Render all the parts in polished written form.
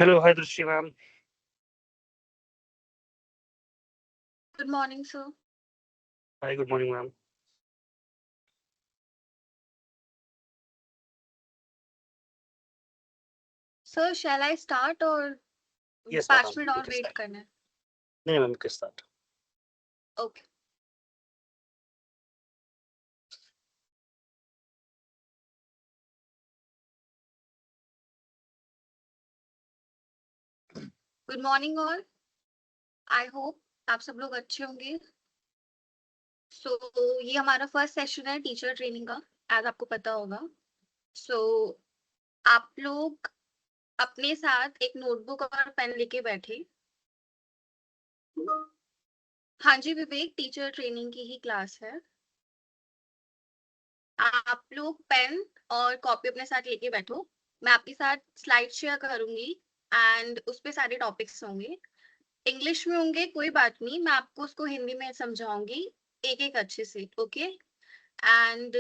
Hello, hi Drishti ma'am. Good morning, sir. Hi, good morning ma'am. Sir, shall I start or Yes, 5 madam. Minute You और can wait start. करना है? नहीं ma'am, you can start. Okay. Good morning all. I hope आप सब लोग अच्छे होंगे। ये हमारा फर्स्ट सेशन है टीचर ट्रेनिंग का, एज आपको पता होगा। सो आप लोग अपने साथ एक नोटबुक और पेन लेके बैठे। हाँ जी विवेक, टीचर ट्रेनिंग की ही क्लास है। आप लोग पेन और कॉपी अपने साथ लेके बैठो। मैं आपके साथ स्लाइड शेयर करूंगी एंड उस पे सारे टॉपिक्स होंगे। इंग्लिश में होंगे, कोई बात नहीं, मैं आपको उसको हिंदी में समझाऊंगी एक एक अच्छे से। Okay. And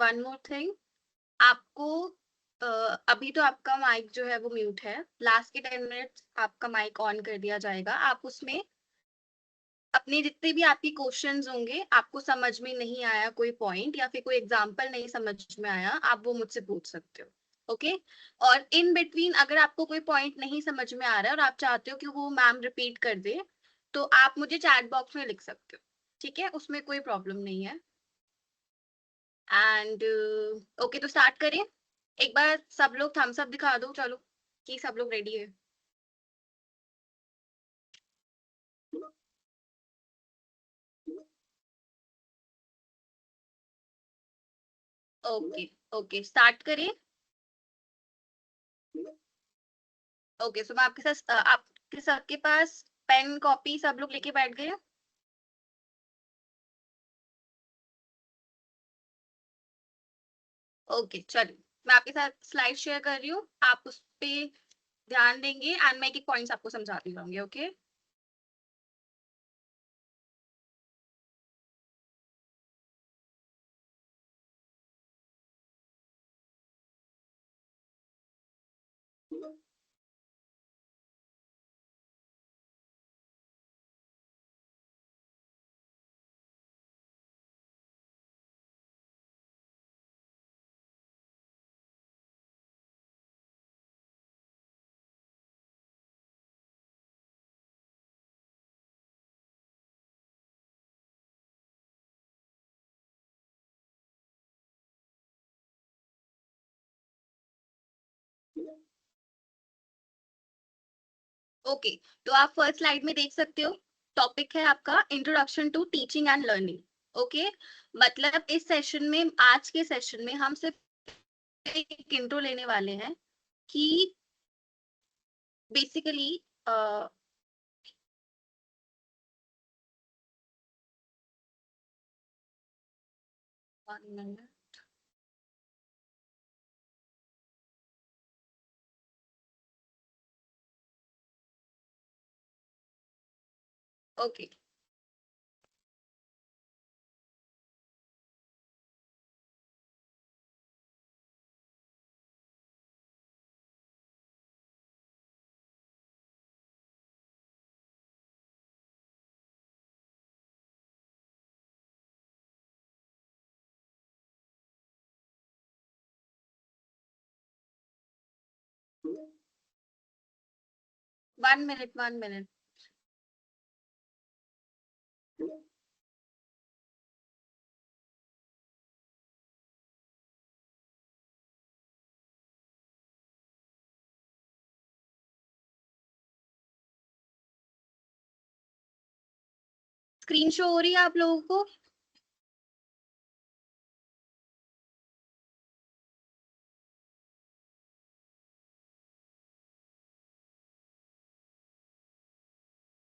one more thing, आपको अभी तो आपका माइक जो है वो म्यूट है। लास्ट के 10 मिनट आपका माइक ऑन कर दिया जाएगा। आप उसमें अपने जितने भी आपके क्वेश्चंस होंगे, आपको समझ में नहीं आया कोई पॉइंट या फिर कोई एग्जांपल नहीं समझ में आया, आप वो मुझसे पूछ सकते हो। ओके। और इन बिटवीन अगर आपको कोई पॉइंट नहीं समझ में आ रहा है और आप चाहते हो कि वो मैम रिपीट कर दे, तो आप मुझे चैट बॉक्स में लिख सकते हो। ठीक है, उसमें कोई प्रॉब्लम नहीं है। एंड ओके, तो स्टार्ट करें। एक बार सब लोग थम्स अप दिखा दो, चलो कि सब लोग रेडी है। ओके ओके, स्टार्ट करें। ओके, सो मैं आपके साथ आपके सबके पास पेन कॉपी सब लोग लेके बैठ गए? ओके चलिए, मैं आपके साथ स्लाइड शेयर कर रही हूँ, आप उस पे ध्यान देंगे एंड मैं एक एक पॉइंट्स आपको समझाती रहूंगी। ओके। ओके, तो आप फर्स्ट स्लाइड में देख सकते हो, टॉपिक है आपका introduction to teaching and learning. Okay, मतलब इस सेशन में, आज के सेशन में हम सिर्फ एक इंट्रो लेने वाले हैं कि basically okay, 1 minute 1 minute. Screen show हो रही है आप लोगों को?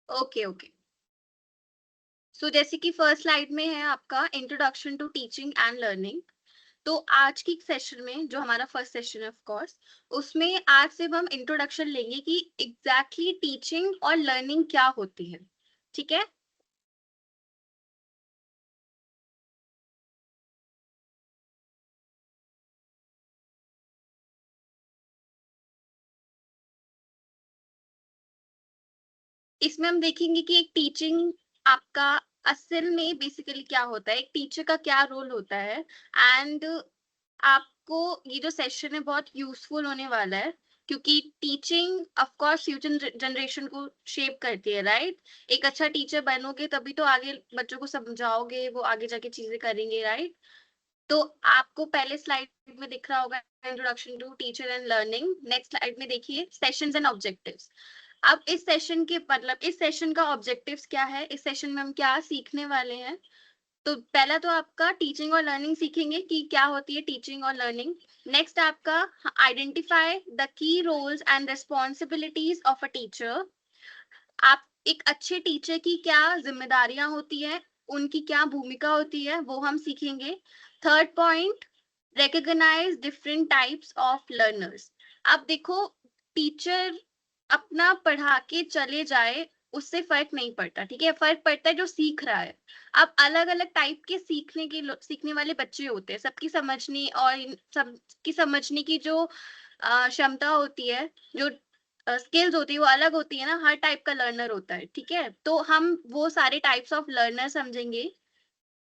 ओके ओके, सो जैसे कि फर्स्ट स्लाइड में है आपका introduction to teaching and learning. तो आज की सेशन में, जो हमारा फर्स्ट सेशन है ऑफ कोर्स, उसमें आज सिर्फ हम इंट्रोडक्शन लेंगे कि एग्जैक्टली टीचिंग और लर्निंग क्या होती है। ठीक है। इसमें हम देखेंगे कि एक टीचिंग आपका असल में बेसिकली क्या होता है, एक टीचर का क्या रोल होता है। एंड आपको ये जो सेशन है बहुत यूजफुल होने वाला है, क्योंकि teaching of course future generation को शेप करती है, राइट। एक अच्छा टीचर बनोगे तभी तो आगे बच्चों को समझाओगे, वो आगे जाके चीजें करेंगे, राइट। तो आपको पहले स्लाइड में दिख रहा होगा introduction to teacher and learning. Next slide में देखिए सेशंस एंड ऑब्जेक्टिव्स। अब इस सेशन के मतलब इस सेशन का ऑब्जेक्टिव्स क्या है, इस सेशन में हम क्या सीखने वाले हैं। तो पहला तो आपका टीचिंग और लर्निंग सीखेंगे कि क्या होती है टीचिंग और लर्निंग। नेक्स्ट आपका identify the key roles and responsibilities of a teacher. आप एक अच्छे टीचर की क्या जिम्मेदारियां होती है, उनकी क्या भूमिका होती है, वो हम सीखेंगे। Third point, recognize different types of learners। अब देखो, टीचर अपना पढ़ा के चले जाए उससे फर्क नहीं पड़ता, ठीक है, फर्क पड़ता है जो सीख रहा है। अब अलग अलग टाइप के सीखने वाले बच्चे होते हैं, सबकी समझने और सबकी समझने की जो क्षमता होती है, जो स्किल्स होती है वो अलग होती है ना, हर टाइप का लर्नर होता है, ठीक है। तो हम वो सारे टाइप्स ऑफ लर्नर समझेंगे।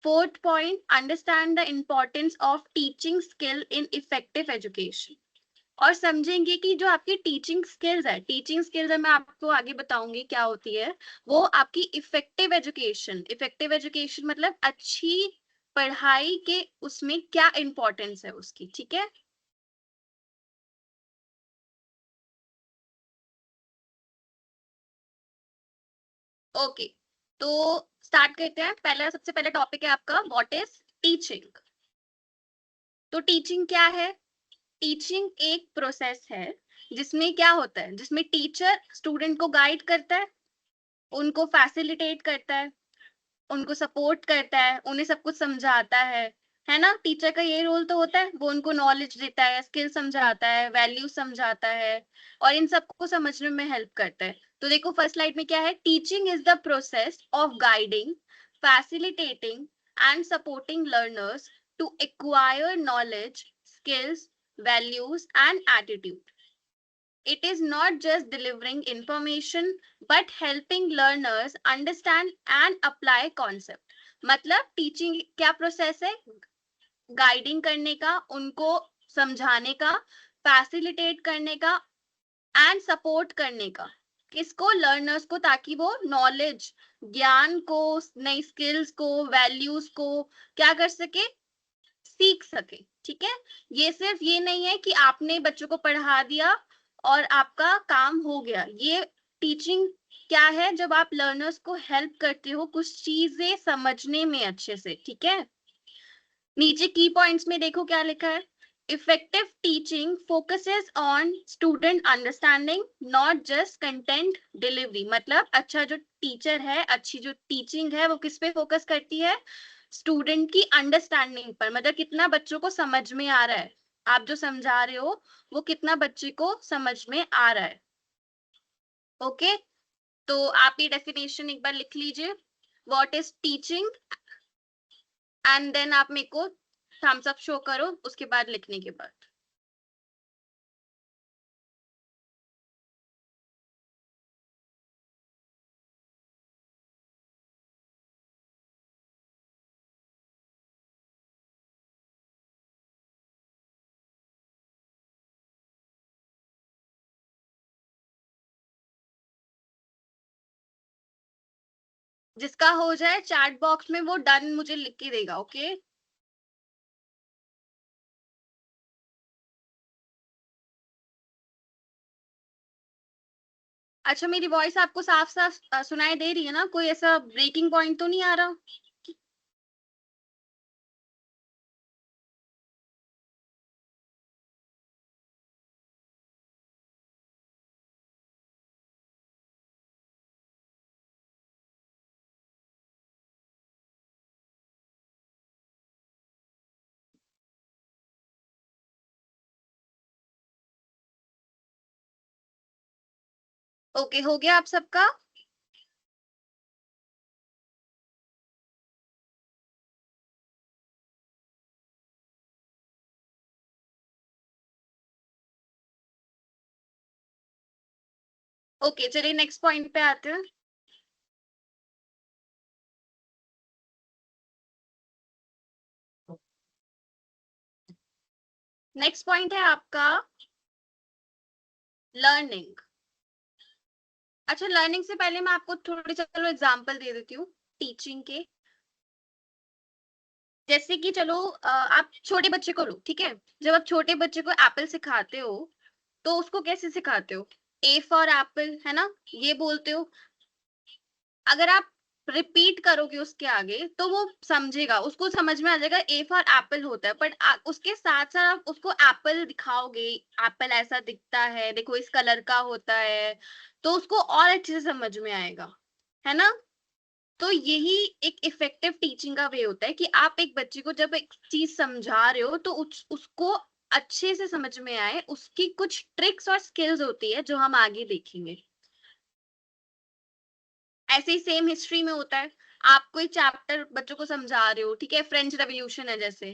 Fourth point, understand the importance of teaching skill in effective education. और समझेंगे कि जो आपकी टीचिंग स्किल्स है, मैं आपको आगे बताऊंगी क्या होती है। वो आपकी इफेक्टिव एजुकेशन मतलब अच्छी पढ़ाई के उसमें क्या इंपॉर्टेंस है उसकी, ठीक है। ओके, तो स्टार्ट करते हैं। पहला सबसे पहले टॉपिक है आपका व्हाट इज टीचिंग। तो टीचिंग क्या है? टीचिंग एक प्रोसेस है जिसमें क्या होता है, जिसमें टीचर स्टूडेंट को गाइड करता है, उनको फैसिलिटेट करता है, उनको सपोर्ट करता है, उन्हें सब कुछ समझाता है ना। टीचर का ये रोल तो होता है, वो उनको नॉलेज देता है, स्किल समझाता है, वैल्यू समझाता है और इन सबको समझने में हेल्प करता है। तो देखो फर्स्ट स्लाइड में क्या है, teaching is the process of guiding, facilitating and supporting learners to acquire knowledge, skills, values and attitude. It is not just delivering information but helping learners understand and apply concept। मतलब teaching क्या process है, guiding करने का, उनको समझाने का, facilitate करने का एंड सपोर्ट करने का। किसको? लर्नर्स को, ताकि वो नॉलेज, ज्ञान को, नई स्किल्स को, वैल्यूज को क्या कर सके, सीख सके, ठीक है। ये सिर्फ ये नहीं है कि आपने बच्चों को पढ़ा दिया और आपका काम हो गया। ये टीचिंग क्या है, जब आप लर्नर्स को हेल्प करते हो कुछ चीजें समझने में अच्छे से, ठीक है। नीचे की पॉइंट्स में देखो क्या लिखा है, effective teaching focuses on student understanding not just content delivery. मतलब अच्छा जो टीचर है, अच्छी जो टीचिंग है वो किस पे फोकस करती है, स्टूडेंट की अंडरस्टैंडिंग पर। मतलब कितना बच्चों को समझ में आ रहा है, आप जो समझा रहे हो वो कितना बच्चे को समझ में आ रहा है। ओके, तो आप ये डेफिनेशन एक बार लिख लीजिए, what is teaching, and then आप मेरे को थम्स अप शो करो उसके बाद लिखने के बाद। जिसका हो जाए चैट बॉक्स में वो डन मुझे लिख के देगा, ओके। अच्छा, मेरी वॉइस आपको साफ साफ सुनाई दे रही है ना? कोई ऐसा ब्रेकिंग पॉइंट तो नहीं आ रहा? ओके, हो गया आप सबका? ओके, चलिए नेक्स्ट पॉइंट पे आते हैं। नेक्स्ट पॉइंट है आपका लर्निंग। अच्छा, लर्निंग से पहले मैं आपको थोड़ी चलो एग्जांपल दे देती हूँ टीचिंग के। जैसे कि चलो आप छोटे बच्चे को लो, ठीक है। जब आप छोटे बच्चे को एप्पल सिखाते हो तो उसको कैसे सिखाते हो? ए फॉर एप्पल, है ना, ये बोलते हो। अगर आप रिपीट करोगे उसके आगे तो वो समझेगा, उसको समझ में आ जाएगा ए फॉर एप्पल होता है। बट उसके साथ साथ आप उसको एप्पल दिखाओगे, एप्पल ऐसा दिखता है, देखो इस कलर का होता है, तो उसको और अच्छे से समझ में आएगा, है ना। तो यही एक इफेक्टिव टीचिंग का वे होता है कि आप एक बच्चे को जब एक चीज समझा रहे हो तो उसको अच्छे से समझ में आए। उसकी कुछ ट्रिक्स और स्किल्स होती है जो हम आगे देखेंगे। ऐसे ही सेम हिस्ट्री में होता है। आप कोई चैप्टर बच्चों को समझा रहे हो, ठीक है, फ्रेंच रेवोल्यूशन है जैसे,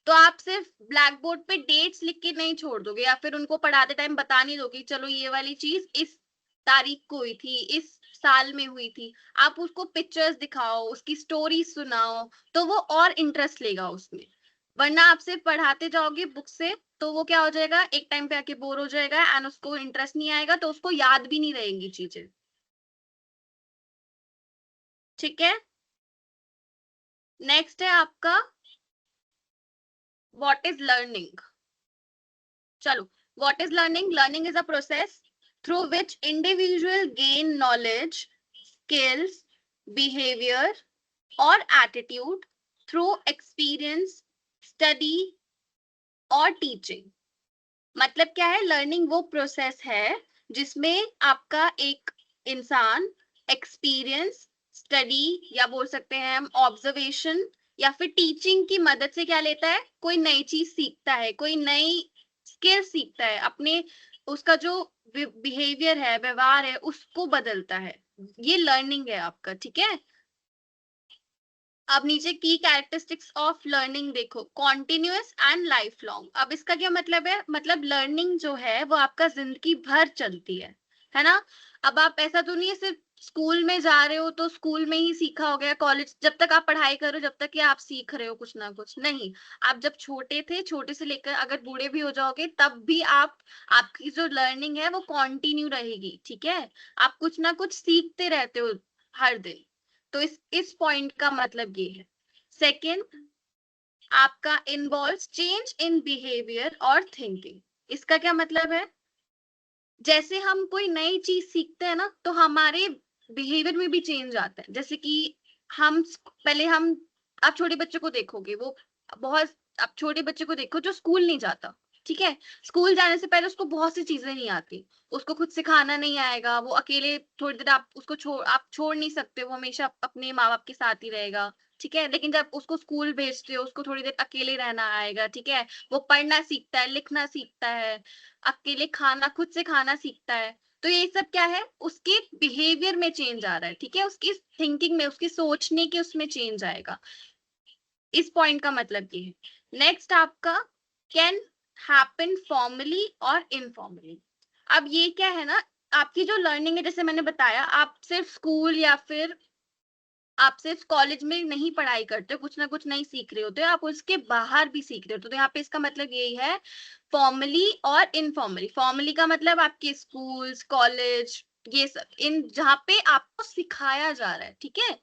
तो आप सिर्फ ब्लैक बोर्ड पे डेट्स लिख के नहीं छोड़ दोगे, या फिर उनको पढ़ाते टाइम बता नहीं दोगे चलो ये वाली चीज इस तारीख को हुई थी, इस साल में हुई थी। आप उसको पिक्चर्स दिखाओ, उसकी स्टोरी सुनाओ, तो वो और इंटरेस्ट लेगा उसमें। वरना आप सिर्फ पढ़ाते जाओगे बुक से तो वो क्या हो जाएगा, एक टाइम पे आके बोर हो जाएगा एंड उसको इंटरेस्ट नहीं आएगा, तो उसको याद भी नहीं रहेंगी चीजें। ठीक है। नेक्स्ट है आपका व्हाट इज लर्निंग। चलो, what is learning? Learning is a process through which individual gain knowledge, skills, behaviour और एटीट्यूड थ्रू एक्सपीरियंस, स्टडी और टीचिंग। मतलब क्या है? लर्निंग वो प्रोसेस है जिसमें आपका एक इंसान एक्सपीरियंस, स्टडी या बोल सकते हैं हम ऑब्जर्वेशन या फिर टीचिंग की मदद से क्या लेता है, कोई नई चीज सीखता है, कोई नई स्किल सीखता है, अपने उसका जो बिहेवियर है, व्यवहार है, उसको बदलता है। ये लर्निंग है आपका, ठीक है। अब नीचे की कैरेक्टरिस्टिक्स ऑफ लर्निंग देखो, कॉन्टिन्यूअस एंड लाइफ लॉन्ग। अब इसका क्या मतलब है? मतलब लर्निंग जो है वो आपका जिंदगी भर चलती है ना। अब आप ऐसा तो नहीं है सिर्फ स्कूल में जा रहे हो तो स्कूल में ही सीखा हो गया, कॉलेज जब तक आप पढ़ाई करो जब तक कि आप सीख रहे हो कुछ ना कुछ नहीं। आप जब छोटे थे, छोटे से लेकर अगर बूढ़े भी हो जाओगे तब भी आप, आपकी जो लर्निंग है वो कंटिन्यू रहेगी, ठीक है। आप कुछ ना कुछ सीखते रहते हो हर दिन। तो इस पॉइंट का मतलब ये है। सेकंड, आपका इन्वॉल्व्स चेंज इन बिहेवियर और थिंकिंग। इसका क्या मतलब है? जैसे हम कोई नई चीज सीखते हैं ना तो हमारे बिहेवियर में भी चेंज आता है। जैसे कि हम पहले हम, आप छोटे बच्चे को देखोगे, वो बहुत, आप छोटे बच्चे को देखो जो स्कूल नहीं जाता, ठीक है। स्कूल जाने से पहले उसको बहुत सी चीजें नहीं आती, उसको खुद से खाना नहीं आएगा, वो अकेले थोड़ी देर आप उसको आप छोड़ नहीं सकते, वो हमेशा अपने माँ बाप के साथ ही रहेगा, ठीक है। लेकिन जब उसको स्कूल भेजते हो उसको थोड़ी देर अकेले रहना आएगा, ठीक है। वो पढ़ना सीखता है, लिखना सीखता है, अकेले खाना, खुद से खाना सीखता है। तो ये सब क्या है, उसके बिहेवियर में चेंज आ रहा है, ठीक है, उसकी थिंकिंग में, उसकी सोचने के उसमें चेंज आएगा। इस पॉइंट का मतलब ये है। नेक्स्ट आपका कैन हैपन फॉर्मली और इनफॉर्मली। अब ये क्या है ना, आपकी जो लर्निंग है, जैसे मैंने बताया, आप सिर्फ स्कूल या फिर आप सिर्फ कॉलेज में नहीं पढ़ाई करते हो, कुछ ना कुछ नहीं सीख रहे होते हो, आप उसके बाहर भी सीख रहे हो। तो यहाँ पे इसका मतलब यही है, फॉर्मली और इनफॉर्मली। फॉर्मली का मतलब आपके स्कूल्स, कॉलेज, ये सब इन जहाँ पे आपको सिखाया जा रहा है, ठीक है,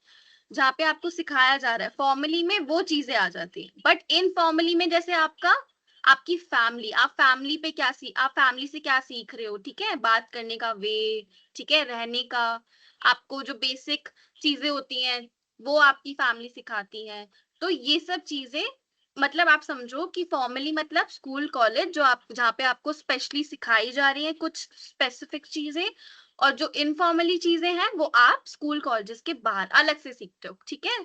जहाँ पे आपको सिखाया जा रहा है, फॉर्मली में वो चीजें आ जाती है। बट इनफॉर्मली में जैसे आपका, आपकी फैमिली, आप फैमिली पे क्या आप फैमिली से क्या सीख रहे हो, ठीक है, बात करने का वे, ठीक है, रहने का, आपको जो बेसिक चीजें होती हैं वो आपकी फैमिली सिखाती है। तो ये सब चीजें, मतलब आप समझो कि फॉर्मली मतलब स्कूल कॉलेज, जो आप जहाँ पे आपको स्पेशली सिखाई जा रही है कुछ स्पेसिफिक चीजें, और जो इनफॉर्मली चीजें हैं वो आप स्कूल कॉलेजेस के बाहर अलग से सीखते हो, ठीक है।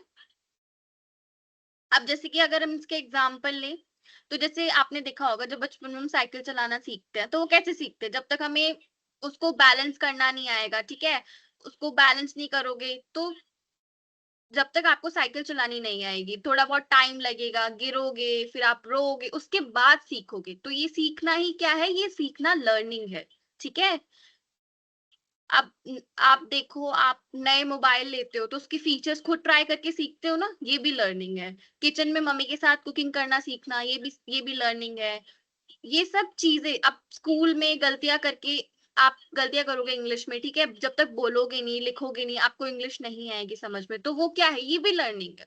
अब जैसे कि अगर हम इसके एग्जाम्पल लें, तो जैसे आपने देखा होगा जब बचपन में हम साइकिल चलाना सीखते हैं तो वो कैसे सीखते हैं, जब तक हमें उसको बैलेंस करना नहीं आएगा, ठीक है, उसको बैलेंस नहीं करोगे तो जब तक आपको साइकिल चलानी नहीं आएगी, थोड़ा बहुत टाइम लगेगा, गिरोगे, फिर आप रोओगे, उसके बाद सीखोगे। तो ये सीखना ही क्या है, ये सीखना लर्निंग है, ठीक है। अब आप देखो, आप नए मोबाइल लेते हो तो उसकी फीचर्स खुद ट्राई करके सीखते हो ना, ये भी लर्निंग है। किचन में मम्मी के साथ कुकिंग करना सीखना, ये भी लर्निंग है। ये सब चीजें अब स्कूल में गलतियां करके आप गलतियां करोगे इंग्लिश में, ठीक है, जब तक बोलोगे नहीं लिखोगे नहीं आपको इंग्लिश नहीं आएगी समझ में, तो वो क्या है, ये भी लर्निंग है,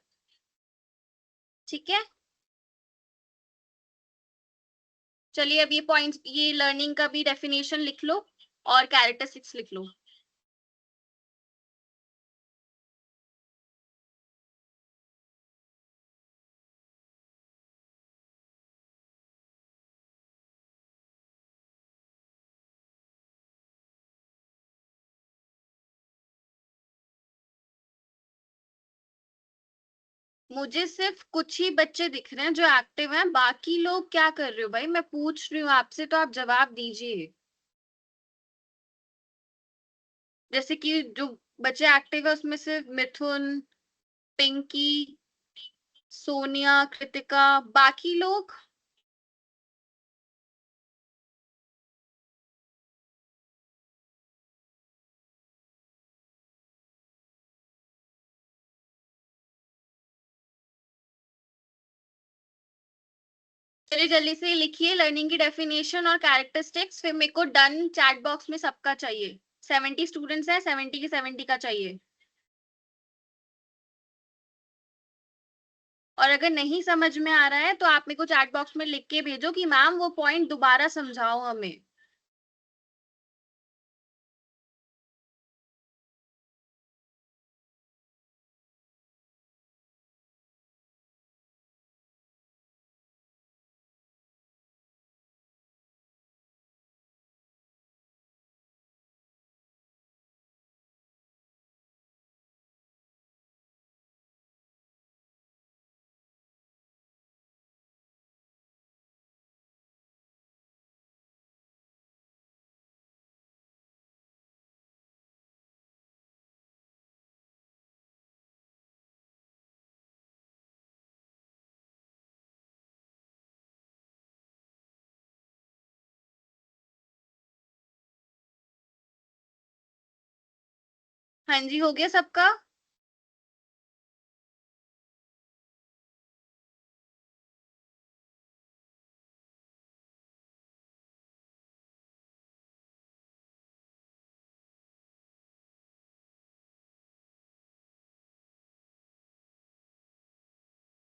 ठीक है। चलिए अब ये पॉइंट्स, ये लर्निंग का भी डेफिनेशन लिख लो और कैरेक्टरिस्टिक्स लिख लो। मुझे सिर्फ कुछ ही बच्चे दिख रहे हैं जो एक्टिव हैं, बाकी लोग क्या कर रहे हो भाई, मैं पूछ रही हूँ आपसे तो आप जवाब दीजिए। जैसे कि जो बच्चे एक्टिव है उसमें सिर्फ मिथुन, पिंकी, सोनिया, कृतिका, बाकी लोग। चलिए जल्दी से लिखिए लर्निंग की डेफिनेशन और कैरेक्टरिस्टिक्स, फिर मेरे को डन चैट बॉक्स में सबका चाहिए। 70 स्टूडेंट्स हैं, 70 की 70 का चाहिए। और अगर नहीं समझ में आ रहा है तो आप मेरे को चैट बॉक्स में लिख के भेजो कि मैम वो पॉइंट दोबारा समझाओ हमें। हाँ जी, हो गया सबका।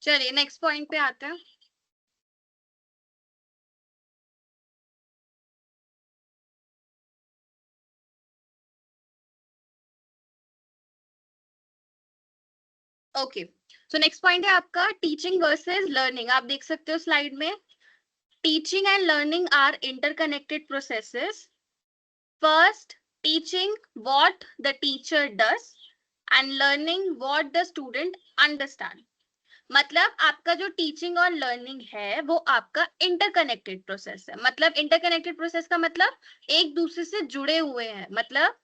चलिए नेक्स्ट पॉइंट पे आते हैं। ओके, सो नेक्स्ट पॉइंट है आपका टीचिंग वर्सेस लर्निंग। आप देख सकते हो स्लाइड में, teaching and learning are interconnected processes. First, teaching what the teacher does and learning what the student understand. मतलब आपका जो टीचिंग और लर्निंग है वो आपका इंटरकनेक्टेड प्रोसेस है। मतलब इंटरकनेक्टेड प्रोसेस का मतलब एक दूसरे से जुड़े हुए हैं। मतलब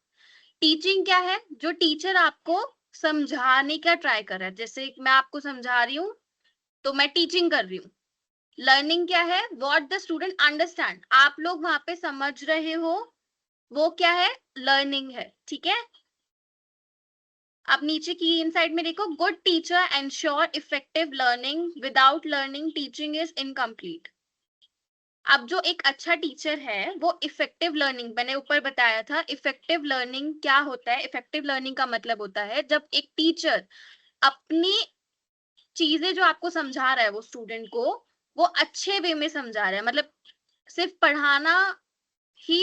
टीचिंग क्या है, जो टीचर आपको समझाने का ट्राई कर रहा है, जैसे मैं आपको समझा रही हूँ तो मैं टीचिंग कर रही हूँ। लर्निंग क्या है, व्हाट द स्टूडेंट अंडरस्टैंड, आप लोग वहां पे समझ रहे हो, वो क्या है, लर्निंग है, ठीक है। अब नीचे की इनसाइड में देखो, good teacher ensure effective learning, without learning teaching is incomplete. अब जो एक अच्छा टीचर है वो इफेक्टिव लर्निंग, मैंने ऊपर बताया था इफेक्टिव लर्निंग क्या होता है। इफेक्टिव लर्निंग का मतलब होता है जब एक टीचर अपनी चीजें जो आपको समझा रहा है वो स्टूडेंट को वो अच्छे वे में समझा रहा है। मतलब सिर्फ पढ़ाना ही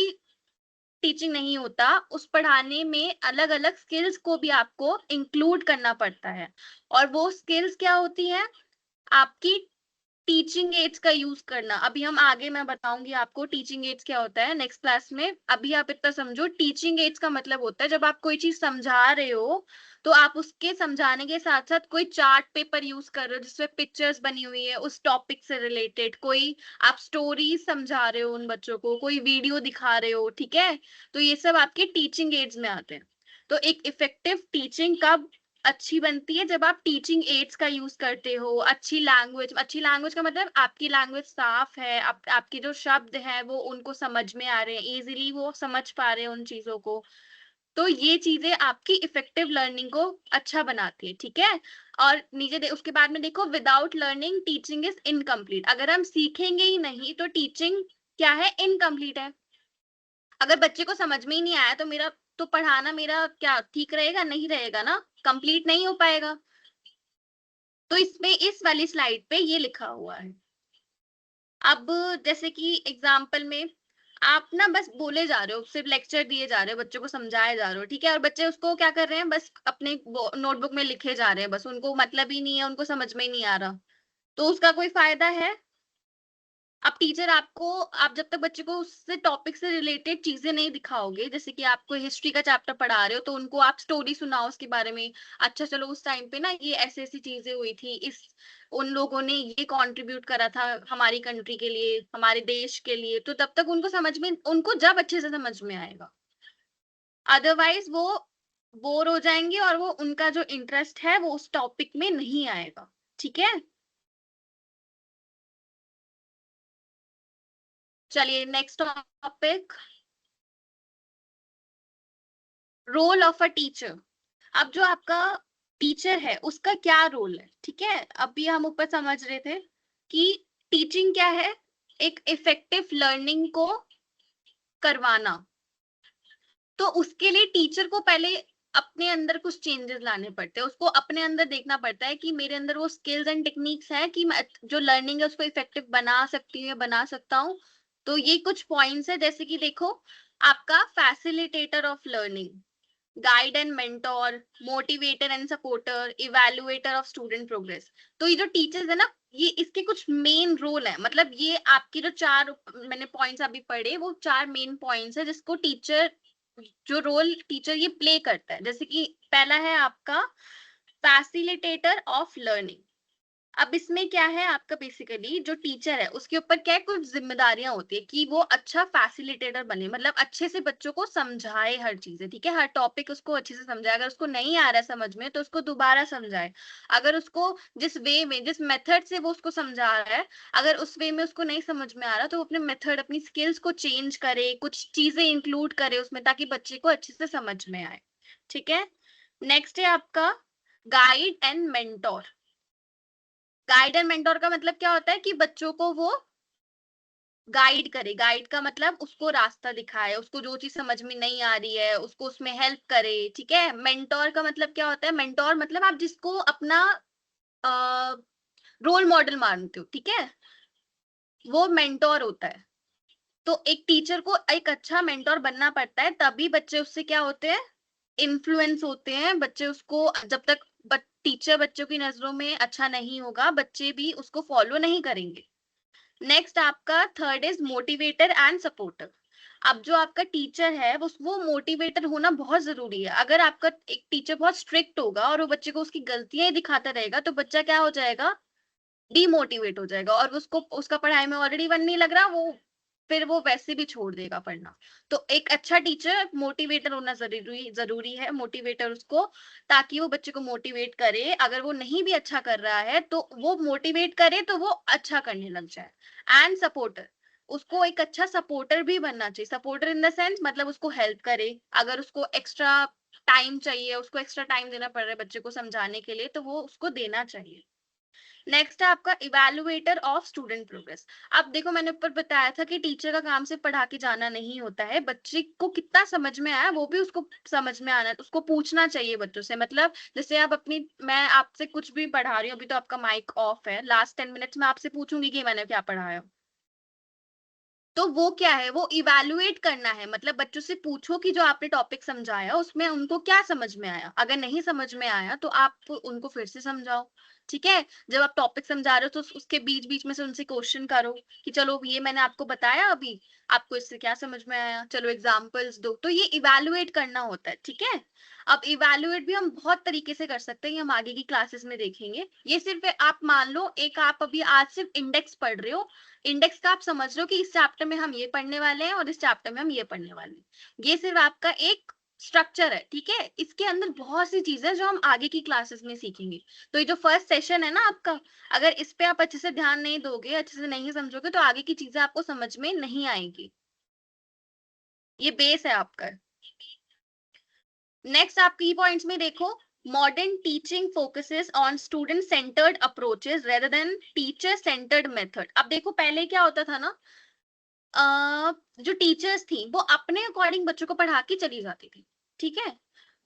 टीचिंग नहीं होता, उस पढ़ाने में अलग अलग स्किल्स को भी आपको इंक्लूड करना पड़ता है। और वो स्किल्स क्या होती है, आपकी टीचिंग एड्स का यूज करना। अभी हम आगे मैं बताऊंगी आपको टीचिंग एड्स क्या होता है नेक्स्ट क्लास में। अभी आप इतना समझो, टीचिंग एड्स का मतलब होता है जब आप कोई चीज समझा रहे हो तो आप उसके समझाने के साथ साथ कोई चार्ट पेपर यूज कर रहे हो जिसमें पिक्चर्स बनी हुई है उस टॉपिक से रिलेटेड, कोई आप स्टोरी समझा रहे हो उन बच्चों को, कोई वीडियो दिखा रहे हो, ठीक है। तो ये सब आपके टीचिंग एड्स में आते हैं। तो एक इफेक्टिव टीचिंग कब अच्छी बनती है, जब आप टीचिंग एड्स का यूज करते हो। अच्छी लैंग्वेज, अच्छी लैंग्वेज का मतलब आपकी लैंग्वेज साफ है, आपके जो शब्द हैं वो उनको समझ में आ रहे हैं, इजीली वो समझ पा रहे हैं उन चीजों को। तो ये चीजें आपकी इफेक्टिव लर्निंग को अच्छा बनाती है, ठीक है। और नीचे उसके बाद में देखो, without learning teaching is incomplete. अगर हम सीखेंगे ही नहीं तो टीचिंग क्या है, इनकम्प्लीट है। अगर बच्चे को समझ में ही नहीं आया तो मेरा तो पढ़ाना मेरा क्या ठीक रहेगा, नहीं रहेगा ना, कंप्लीट नहीं हो पाएगा। तो इसमें इस वाली स्लाइड पे ये लिखा हुआ है। अब जैसे कि एग्जाम्पल में आप ना बस बोले जा रहे हो, सिर्फ लेक्चर दिए जा रहे हो, बच्चों को समझाए जा रहे हो, ठीक है, और बच्चे उसको क्या कर रहे हैं, बस अपने नोटबुक में लिखे जा रहे हैं, बस उनको मतलब ही नहीं है, उनको समझ में ही नहीं आ रहा, तो उसका कोई फायदा है? अब टीचर आपको, आप जब तक बच्चे को उससे टॉपिक से रिलेटेड चीजें नहीं दिखाओगे, जैसे कि आपको हिस्ट्री का चैप्टर पढ़ा रहे हो तो उनको आप स्टोरी सुनाओ उसके बारे में, अच्छा चलो उस टाइम पे ना ये ऐसी ऐसी चीजें हुई थी, इस उन लोगों ने ये कंट्रीब्यूट करा था हमारी कंट्री के लिए, हमारे देश के लिए, तो तब तक उनको समझ में, उनको जब अच्छे से समझ में आएगा। अदरवाइज वो बोर हो जाएंगे और वो उनका जो इंटरेस्ट है वो उस टॉपिक में नहीं आएगा, ठीक है। चलिए next topic, role of a teacher. अब जो आपका टीचर है उसका क्या रोल है, ठीक है। अभी हम ऊपर समझ रहे थे कि टीचिंग क्या है, एक इफेक्टिव लर्निंग को करवाना। तो उसके लिए टीचर को पहले अपने अंदर कुछ चेंजेस लाने पड़ते हैं, उसको अपने अंदर देखना पड़ता है कि मेरे अंदर वो स्किल्स एंड टेक्निक्स है कि मैं जो लर्निंग है उसको इफेक्टिव बना सकती हूँ या बना सकता हूँ। तो ये कुछ पॉइंट्स है, जैसे कि देखो, आपका facilitator of learning, guide and mentor, motivator and supporter, evaluator of student progress. तो ये जो टीचर्स है ना, ये इसके कुछ मेन रोल है, मतलब ये आपकी जो चार मैंने पॉइंट्स अभी पढ़े वो चार मेन पॉइंट्स है जिसको टीचर, जो रोल टीचर ये प्ले करता है। जैसे कि पहला है आपका फैसिलिटेटर ऑफ लर्निंग। अब इसमें क्या है, आपका बेसिकली जो टीचर है उसके ऊपर क्या है, कुछ जिम्मेदारियां होती है कि वो अच्छा फैसिलिटेटर बने, मतलब अच्छे से बच्चों को समझाए हर चीजें, ठीक है, हर टॉपिक उसको अच्छे से समझाए, अगर उसको नहीं आ रहा है समझ में तो उसको दोबारा समझाए, अगर उसको जिस वे में, जिस मेथड से वो उसको समझा रहा है, अगर उस वे में उसको नहीं समझ में आ रहा तो वो अपने मेथड, अपनी स्किल्स को चेंज करे, कुछ चीजें इंक्लूड करे उसमें ताकि बच्चे को अच्छे से समझ में आए, ठीक है। नेक्स्ट है आपका guide and mentor. Guide and mentor का मतलब क्या होता है कि बच्चों को वो गाइड करे, गाइड का मतलब उसको रास्ता दिखाए, उसको जो चीज समझ में नहीं आ रही है उसको उसमें हेल्प करे, ठीक है। मेंटोर का मतलब क्या होता है, मेंटोर मतलब आप जिसको अपना रोल मॉडल मानते हो, ठीक है, वो मेंटोर होता है। तो एक टीचर को एक अच्छा मेंटोर बनना पड़ता है, तभी बच्चे उससे क्या होते हैं, इन्फ्लुएंस होते हैं, बच्चे उसको जब तक टीचर बच्चों की नजरों में अच्छा नहीं होगा बच्चे भी उसको फॉलो नहीं करेंगे। नेक्स्ट आपका third is motivator and supporter. अब जो आपका टीचर है वो मोटिवेटर होना बहुत जरूरी है। अगर आपका एक टीचर बहुत स्ट्रिक्ट होगा और वो बच्चे को उसकी गलतियां ही दिखाता रहेगा तो बच्चा क्या हो जाएगा, डीमोटिवेट हो जाएगा, और उसको उसका पढ़ाई में ऑलरेडी मन नहीं लग रहा, वो फिर वो वैसे भी छोड़ देगा पढ़ना। तो एक अच्छा टीचर मोटिवेटर होना जरूरी जरूरी है, मोटिवेटर उसको, ताकि वो बच्चे को मोटिवेट करे, अगर वो नहीं भी अच्छा कर रहा है तो वो मोटिवेट करे तो वो अच्छा करने लग जाए। एंड सपोर्टर, उसको एक अच्छा सपोर्टर भी बनना चाहिए, सपोर्टर इन द सेंस मतलब उसको हेल्प करे, अगर उसको एक्स्ट्रा टाइम चाहिए, उसको एक्स्ट्रा टाइम देना पड़ रहा है बच्चे को समझाने के लिए तो वो उसको देना चाहिए। नेक्स्ट है आपका इवैल्यूएटर ऑफ स्टूडेंट प्रोग्रेस। अब देखो मैंने ऊपर बताया था कि टीचर का काम सिर्फ पढ़ा के जाना नहीं होता है, बच्चे को कितना समझ में आया वो भी उसको समझ में आना, उसको पूछना चाहिए बच्चों से। मतलब जैसे आप अपनी, मैं आपसे कुछ भी पढ़ा रही हूँ, अभी तो आपका माइक ऑफ है, लास्ट 10 मिनट्स में आपसे पूछूंगी कि मैंने क्या पढ़ाया, तो वो क्या है, वो इवैल्यूएट करना है, मतलब बच्चों से पूछो कि जो आपने टॉपिक समझाया उसमें उनको क्या समझ में आया, अगर नहीं समझ में आया तो आप उनको फिर से समझाओ, ठीक है। जब आप टॉपिक समझा रहे हो तो उसके बीच बीच में से उनसे क्वेश्चन करो कि चलो ये मैंने आपको बताया अभी, आपको इससे क्या समझ में आया, चलो एग्जाम्पल्स दो, तो ये इवैल्यूएट करना होता है, ठीक है। अब इवैल्यूएट भी हम बहुत तरीके से कर सकते हैं, ये हम आगे की क्लासेस में देखेंगे। ये सिर्फ आप मान लो, एक आप अभी आज सिर्फ इंडेक्स पढ़ रहे हो, इंडेक्स का आप समझ लो कि इस चैप्टर में हम ये पढ़ने वाले हैं और इस चैप्टर में हम ये पढ़ने वाले हैं, ये सिर्फ आपका एक स्ट्रक्चर है, ठीक है। इसके अंदर बहुत सी चीजें जो हम आगे की क्लासेस में सीखेंगे। तो ये जो फर्स्ट सेशन है ना आपका, अगर इस पे आप अच्छे से ध्यान नहीं दोगे, अच्छे से नहीं समझोगे तो आगे की चीजें आपको समझ में नहीं आएंगी। ये बेस है आपका। नेक्स्ट आप की पॉइंट्स में देखो, modern teaching focuses on student centred approaches rather than teacher centred method. अब देखो पहले क्या होता था ना, जो टीचर्स थी वो अपने अकॉर्डिंग बच्चों को पढ़ा के चली जाती थी, ठीक है।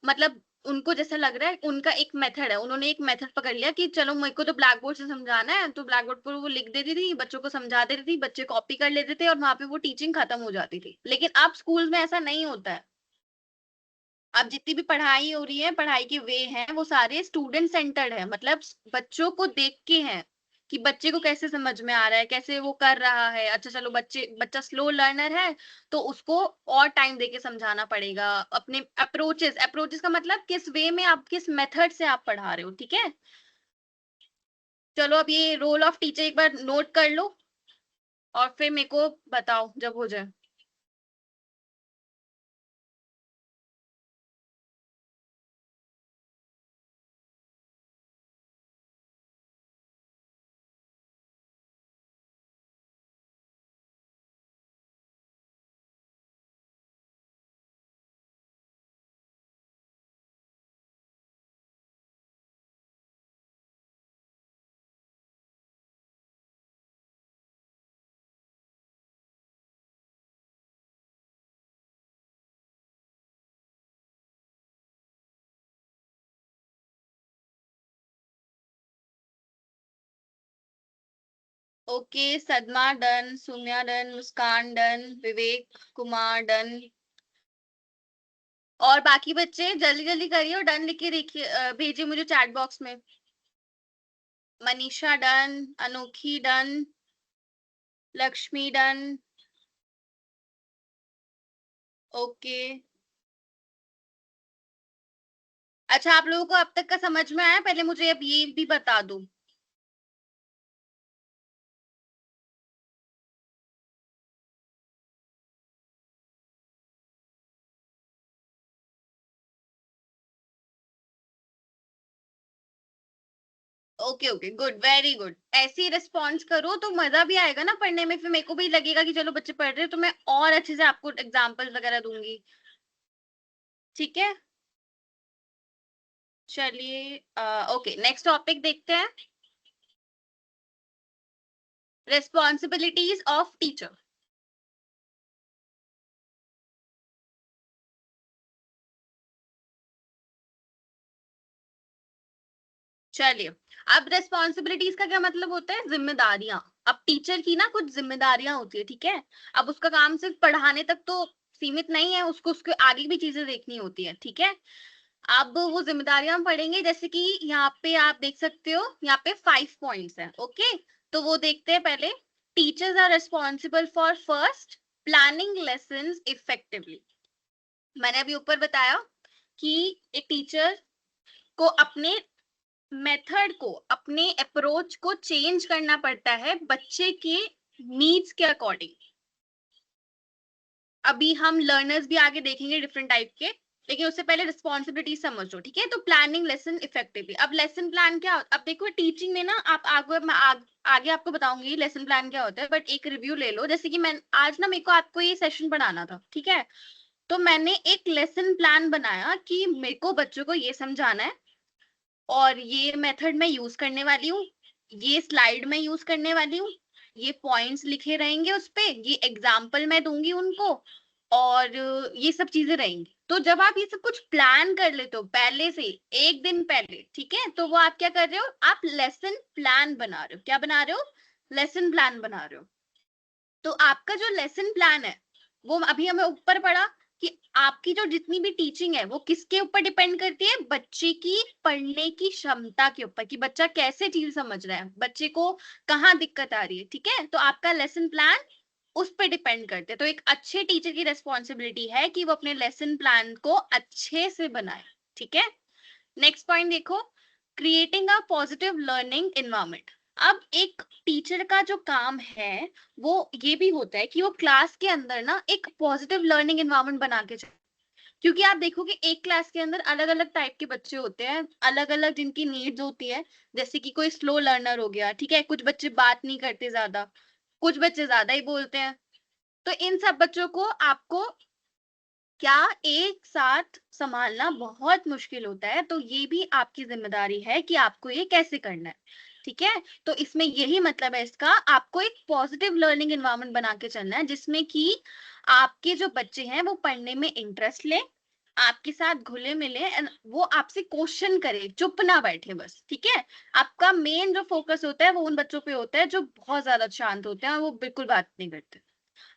मतलब उनको जैसा लग रहा है, उनका एक मेथड है, उन्होंने एक मेथड पकड़ लिया कि चलो मेरे को तो ब्लैक बोर्ड से समझाना है, तो ब्लैक बोर्ड पर वो लिख देती थी, बच्चों को समझा देती थी, बच्चे कॉपी कर लेते थे और वहां पे वो टीचिंग खत्म हो जाती थी। लेकिन अब स्कूल में ऐसा नहीं होता है। अब जितनी भी पढ़ाई हो रही है, पढ़ाई के वे हैं, वो सारे स्टूडेंट सेंटर्ड है, मतलब बच्चों को देख के हैं कि बच्चे को कैसे समझ में आ रहा है, कैसे वो कर रहा है। अच्छा चलो बच्चा स्लो लर्नर है तो उसको और टाइम देके समझाना पड़ेगा। अपने अप्रोचेस का मतलब किस वे में आप, किस मेथड से आप पढ़ा रहे हो, ठीक है। चलो अब ये रोल ऑफ टीचर एक बार नोट कर लो और फिर मेरे को बताओ जब हो जाए। ओके, सदमा डन, सुम्या डन, मुस्कान डन, विवेक कुमार डन। और बाकी बच्चे जल्दी जल्दी करिए और डन लिख के देखिए, भेजिए मुझे चैट बॉक्स में। मनीषा डन, अनोखी डन, लक्ष्मी डन। ओके। अच्छा आप लोगों को अब तक का समझ में आया? पहले मुझे अब ये भी बता दो। Okay okay, good, very good. ऐसे ही रिस्पॉन्स करो तो मजा भी आएगा ना पढ़ने में, फिर मेरे को भी लगेगा कि चलो बच्चे पढ़ रहे हैं तो मैं और अच्छे से आपको एग्जाम्पल वगैरह दूंगी, ठीक है। चलिए ओके, नेक्स्ट टॉपिक देखते हैं, रिस्पॉन्सिबिलिटीज ऑफ टीचर। चलिए, अब रेस्पॉन्सिबिलिटीज का क्या मतलब होता है? जिम्मेदारियां। अब टीचर की ना कुछ जिम्मेदारियां होती है, ठीक है। अब उसका काम सिर्फ पढ़ाने तक तो सीमित नहीं है, उसको उसके आगे भी चीजें देखनी होती है, ठीक है। अब वो जिम्मेदारियां हम पढ़ेंगे, जैसे कि यहाँ पे आप देख सकते हो, यहाँ पे 5 पॉइंट्स हैं, ओके। तो वो देखते हैं पहले। Teachers are responsible for first planning lesson effectively. मैंने अभी ऊपर बताया कि एक टीचर को अपने मेथड को, अपने अप्रोच को चेंज करना पड़ता है बच्चे के नीड्स के अकॉर्डिंग। अभी हम लर्नर्स भी आगे देखेंगे डिफरेंट टाइप के, लेकिन उससे पहले रिस्पॉन्सिबिलिटी समझ लो, ठीक है। तो प्लानिंग लेसन इफेक्टिवली। अब लेसन प्लान क्या होता है? अब देखो टीचिंग में ना, आप आगे मैं आगे आपको बताऊंगी लेसन प्लान क्या होता है, बट एक रिव्यू ले लो। जैसे कि मैं आज ना, मेरे को आपको ये सेशन पढ़ाना था, ठीक है। तो मैंने एक लेसन प्लान बनाया कि मेरे को बच्चों को ये समझाना है और ये मेथड मैं यूज करने वाली हूँ, ये स्लाइड में यूज करने वाली हूँ, ये पॉइंट्स लिखे रहेंगे उस पे, ये एग्जाम्पल मैं दूंगी उनको, और ये सब चीजें रहेंगी। तो जब आप ये सब कुछ प्लान कर लेते हो पहले से, एक दिन पहले, ठीक है, तो वो आप क्या कर रहे हो? आप लेसन प्लान बना रहे हो। क्या बना रहे हो? लेसन प्लान बना रहे हो। तो आपका जो लेसन प्लान है, वो अभी हमें ऊपर पढ़ा कि आपकी जो जितनी भी टीचिंग है वो किसके ऊपर डिपेंड करती है? बच्चे की पढ़ने की क्षमता के ऊपर, कि बच्चा कैसे चीज समझ रहा है, बच्चे को कहाँ दिक्कत आ रही है, ठीक है। तो आपका लेसन प्लान उस पर डिपेंड करते हैं। तो एक अच्छे टीचर की रेस्पॉन्सिबिलिटी है कि वो अपने लेसन प्लान को अच्छे से बनाए, ठीक है। नेक्स्ट पॉइंट देखो, creating a positive learning environment. अब एक टीचर का जो काम है वो ये भी होता है कि वो क्लास के अंदर ना एक पॉजिटिव लर्निंग एनवायरनमेंट बना के चले। क्योंकि आप देखोगे एक क्लास के अंदर अलग अलग टाइप के बच्चे होते हैं, अलग अलग जिनकी नीड्स होती है। जैसे कि कोई स्लो लर्नर हो गया, ठीक है, कुछ बच्चे बात नहीं करते ज्यादा, कुछ बच्चे ज्यादा ही बोलते हैं। तो इन सब बच्चों को आपको क्या एक साथ संभालना बहुत मुश्किल होता है, तो ये भी आपकी जिम्मेदारी है कि आपको ये कैसे करना है। ठीक है, तो इसमें यही मतलब है इसका, आपको एक पॉजिटिव लर्निंग एनवायरनमेंट बना के चलना है जिसमें कि आपके जो बच्चे हैं वो पढ़ने में इंटरेस्ट लें, आपके साथ घुले मिले एंड वो आपसे क्वेश्चन करे, चुप ना बैठे बस। ठीक है, आपका मेन जो फोकस होता है वो उन बच्चों पे होता है जो बहुत ज्यादा शांत होते हैं और वो बिल्कुल बात नहीं करते।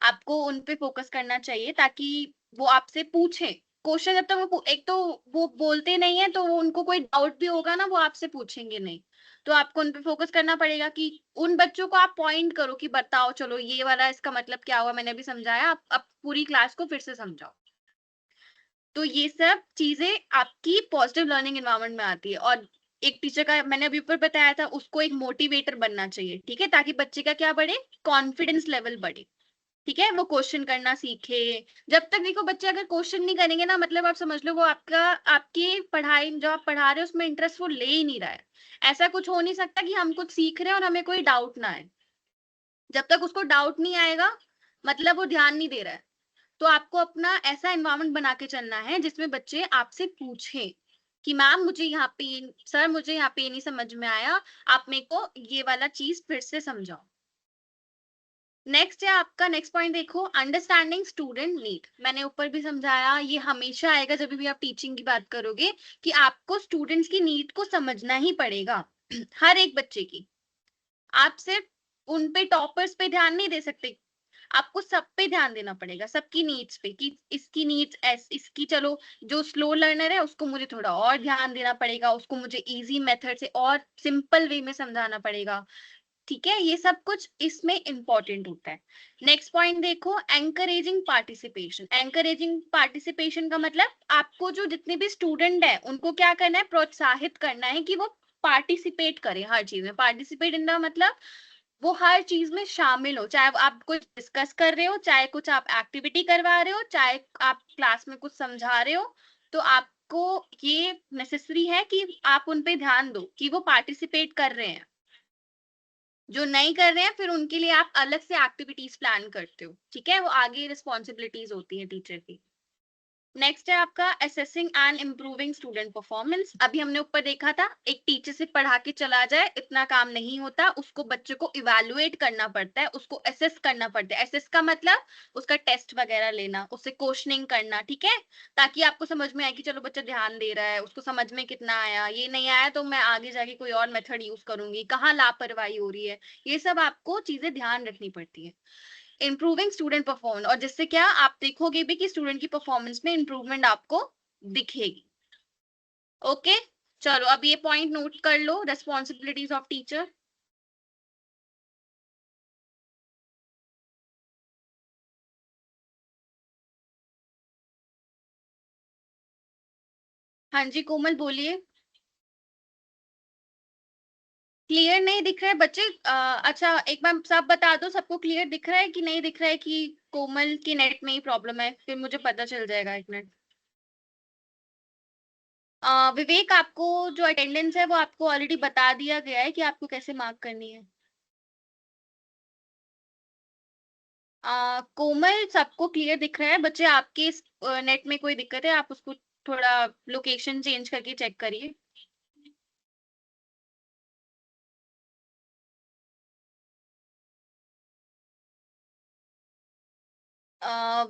आपको उन पे फोकस करना चाहिए ताकि वो आपसे पूछे क्वेश्चन। जब तक वो एक तो वो बोलते नहीं है तो वो उनको कोई डाउट भी होगा ना, वो आपसे पूछेंगे नहीं। तो आपको उन पे फोकस करना पड़ेगा कि उन बच्चों को आप पॉइंट करो कि बताओ, चलो ये वाला इसका मतलब क्या हुआ, मैंने अभी समझाया, आप अब पूरी क्लास को फिर से समझाओ। तो ये सब चीजें आपकी पॉजिटिव लर्निंग एनवायरनमेंट में आती है। और एक टीचर का मैंने अभी ऊपर बताया था, उसको एक मोटिवेटर बनना चाहिए। ठीक है, ताकि बच्चे का क्या बढ़े, कॉन्फिडेंस लेवल बढ़े। ठीक है, वो क्वेश्चन करना सीखे। जब तक देखो बच्चे अगर क्वेश्चन नहीं करेंगे ना, मतलब आप समझ लो वो आपका आपकी पढ़ाई जो आप पढ़ा रहे हो उसमें इंटरेस्ट वो ले ही नहीं रहा है। ऐसा कुछ हो नहीं सकता कि हम कुछ सीख रहे हैं और हमें कोई डाउट ना आए। जब तक उसको डाउट नहीं आएगा मतलब वो ध्यान नहीं दे रहा है। तो आपको अपना ऐसा एनवायरनमेंट बना के चलना है जिसमें बच्चे आपसे पूछें कि मैम मुझे यहाँ पे, सर मुझे यहाँ पे ये नहीं समझ में आया, आप मेरे को ये वाला चीज फिर से समझाओ। नेक्स्ट है आपका, नेक्स्ट पॉइंट देखो, अंडरस्टैंडिंग स्टूडेंट नीड। मैंने ऊपर भी समझाया, ये हमेशा आएगा जब भी आप टीचिंग की बात करोगे कि आपको स्टूडेंट्स की नीड को समझना ही पड़ेगा। हर एक बच्चे की। आप सिर्फ उन पे टॉपर्स पे ध्यान नहीं दे सकते, आपको सब पे ध्यान देना पड़ेगा, सबकी नीड्स पे कि इसकी नीड्स इसकी, चलो जो स्लो लर्नर है उसको मुझे थोड़ा और ध्यान देना पड़ेगा, उसको मुझे इजी मेथड से और सिंपल वे में समझाना पड़ेगा। ठीक है, ये सब कुछ इसमें इंपॉर्टेंट होता है। नेक्स्ट पॉइंट देखो, एंकरेजिंग पार्टिसिपेशन। एंकरेजिंग पार्टिसिपेशन का मतलब आपको जो जितने भी स्टूडेंट है उनको क्या करना है, प्रोत्साहित करना है कि वो पार्टिसिपेट करें हर चीज में। पार्टिसिपेट इन द मतलब वो हर चीज में शामिल हो, चाहे आप कुछ डिस्कस कर रहे हो, चाहे कुछ आप एक्टिविटी करवा रहे हो, चाहे आप क्लास में कुछ समझा रहे हो। तो आपको ये नेसेसरी है कि आप उन पे ध्यान दो कि वो पार्टिसिपेट कर रहे हैं। जो नहीं कर रहे हैं फिर उनके लिए आप अलग से एक्टिविटीज प्लान करते हो। ठीक है, वो आगे रिस्पॉन्सिबिलिटीज होती है टीचर की। नेक्स्ट है आपका assessing and improving student performance. अभी हमने ऊपर देखा था, एक टीचर से पढ़ा के चला जाए इतना काम नहीं होता, उसको बच्चे को इवेलुएट करना पड़ता है, उसको असेस करना पड़ता है। असेस का मतलब उसका टेस्ट वगैरह लेना, उससे क्वेश्चनिंग करना। ठीक है, ताकि आपको समझ में आए कि चलो बच्चा ध्यान दे रहा है, उसको समझ में कितना आया, ये नहीं आया तो मैं आगे जाके कोई और मेथड यूज करूंगी, कहाँ लापरवाही हो रही है। ये सब आपको चीजें ध्यान रखनी पड़ती है। इम्प्रूविंग स्टूडेंट परफॉर्मेंस, और जिससे क्या आप देखोगे भी कि स्टूडेंट की परफॉर्मेंस में इंप्रूवमेंट आपको दिखेगी। ओके, चलो अब ये पॉइंट नोट कर लो, रेस्पॉन्सिबिलिटीज ऑफ टीचर। हाँ जी कोमल बोलिए। क्लियर नहीं दिख रहा है बच्चे? अच्छा एक बार सब बता दो, सबको क्लियर दिख रहा है कि नहीं दिख रहा है, कि कोमल के नेट में ही प्रॉब्लम है, फिर मुझे पता चल जाएगा। एक मिनट। विवेक, आपको जो अटेंडेंस है वो आपको ऑलरेडी बता दिया गया है कि आपको कैसे मार्क करनी है। कोमल, सबको क्लियर दिख रहा है? बच्चे आपके नेट में कोई दिक्कत है, आप उसको थोड़ा लोकेशन चेंज करके चेक करिए।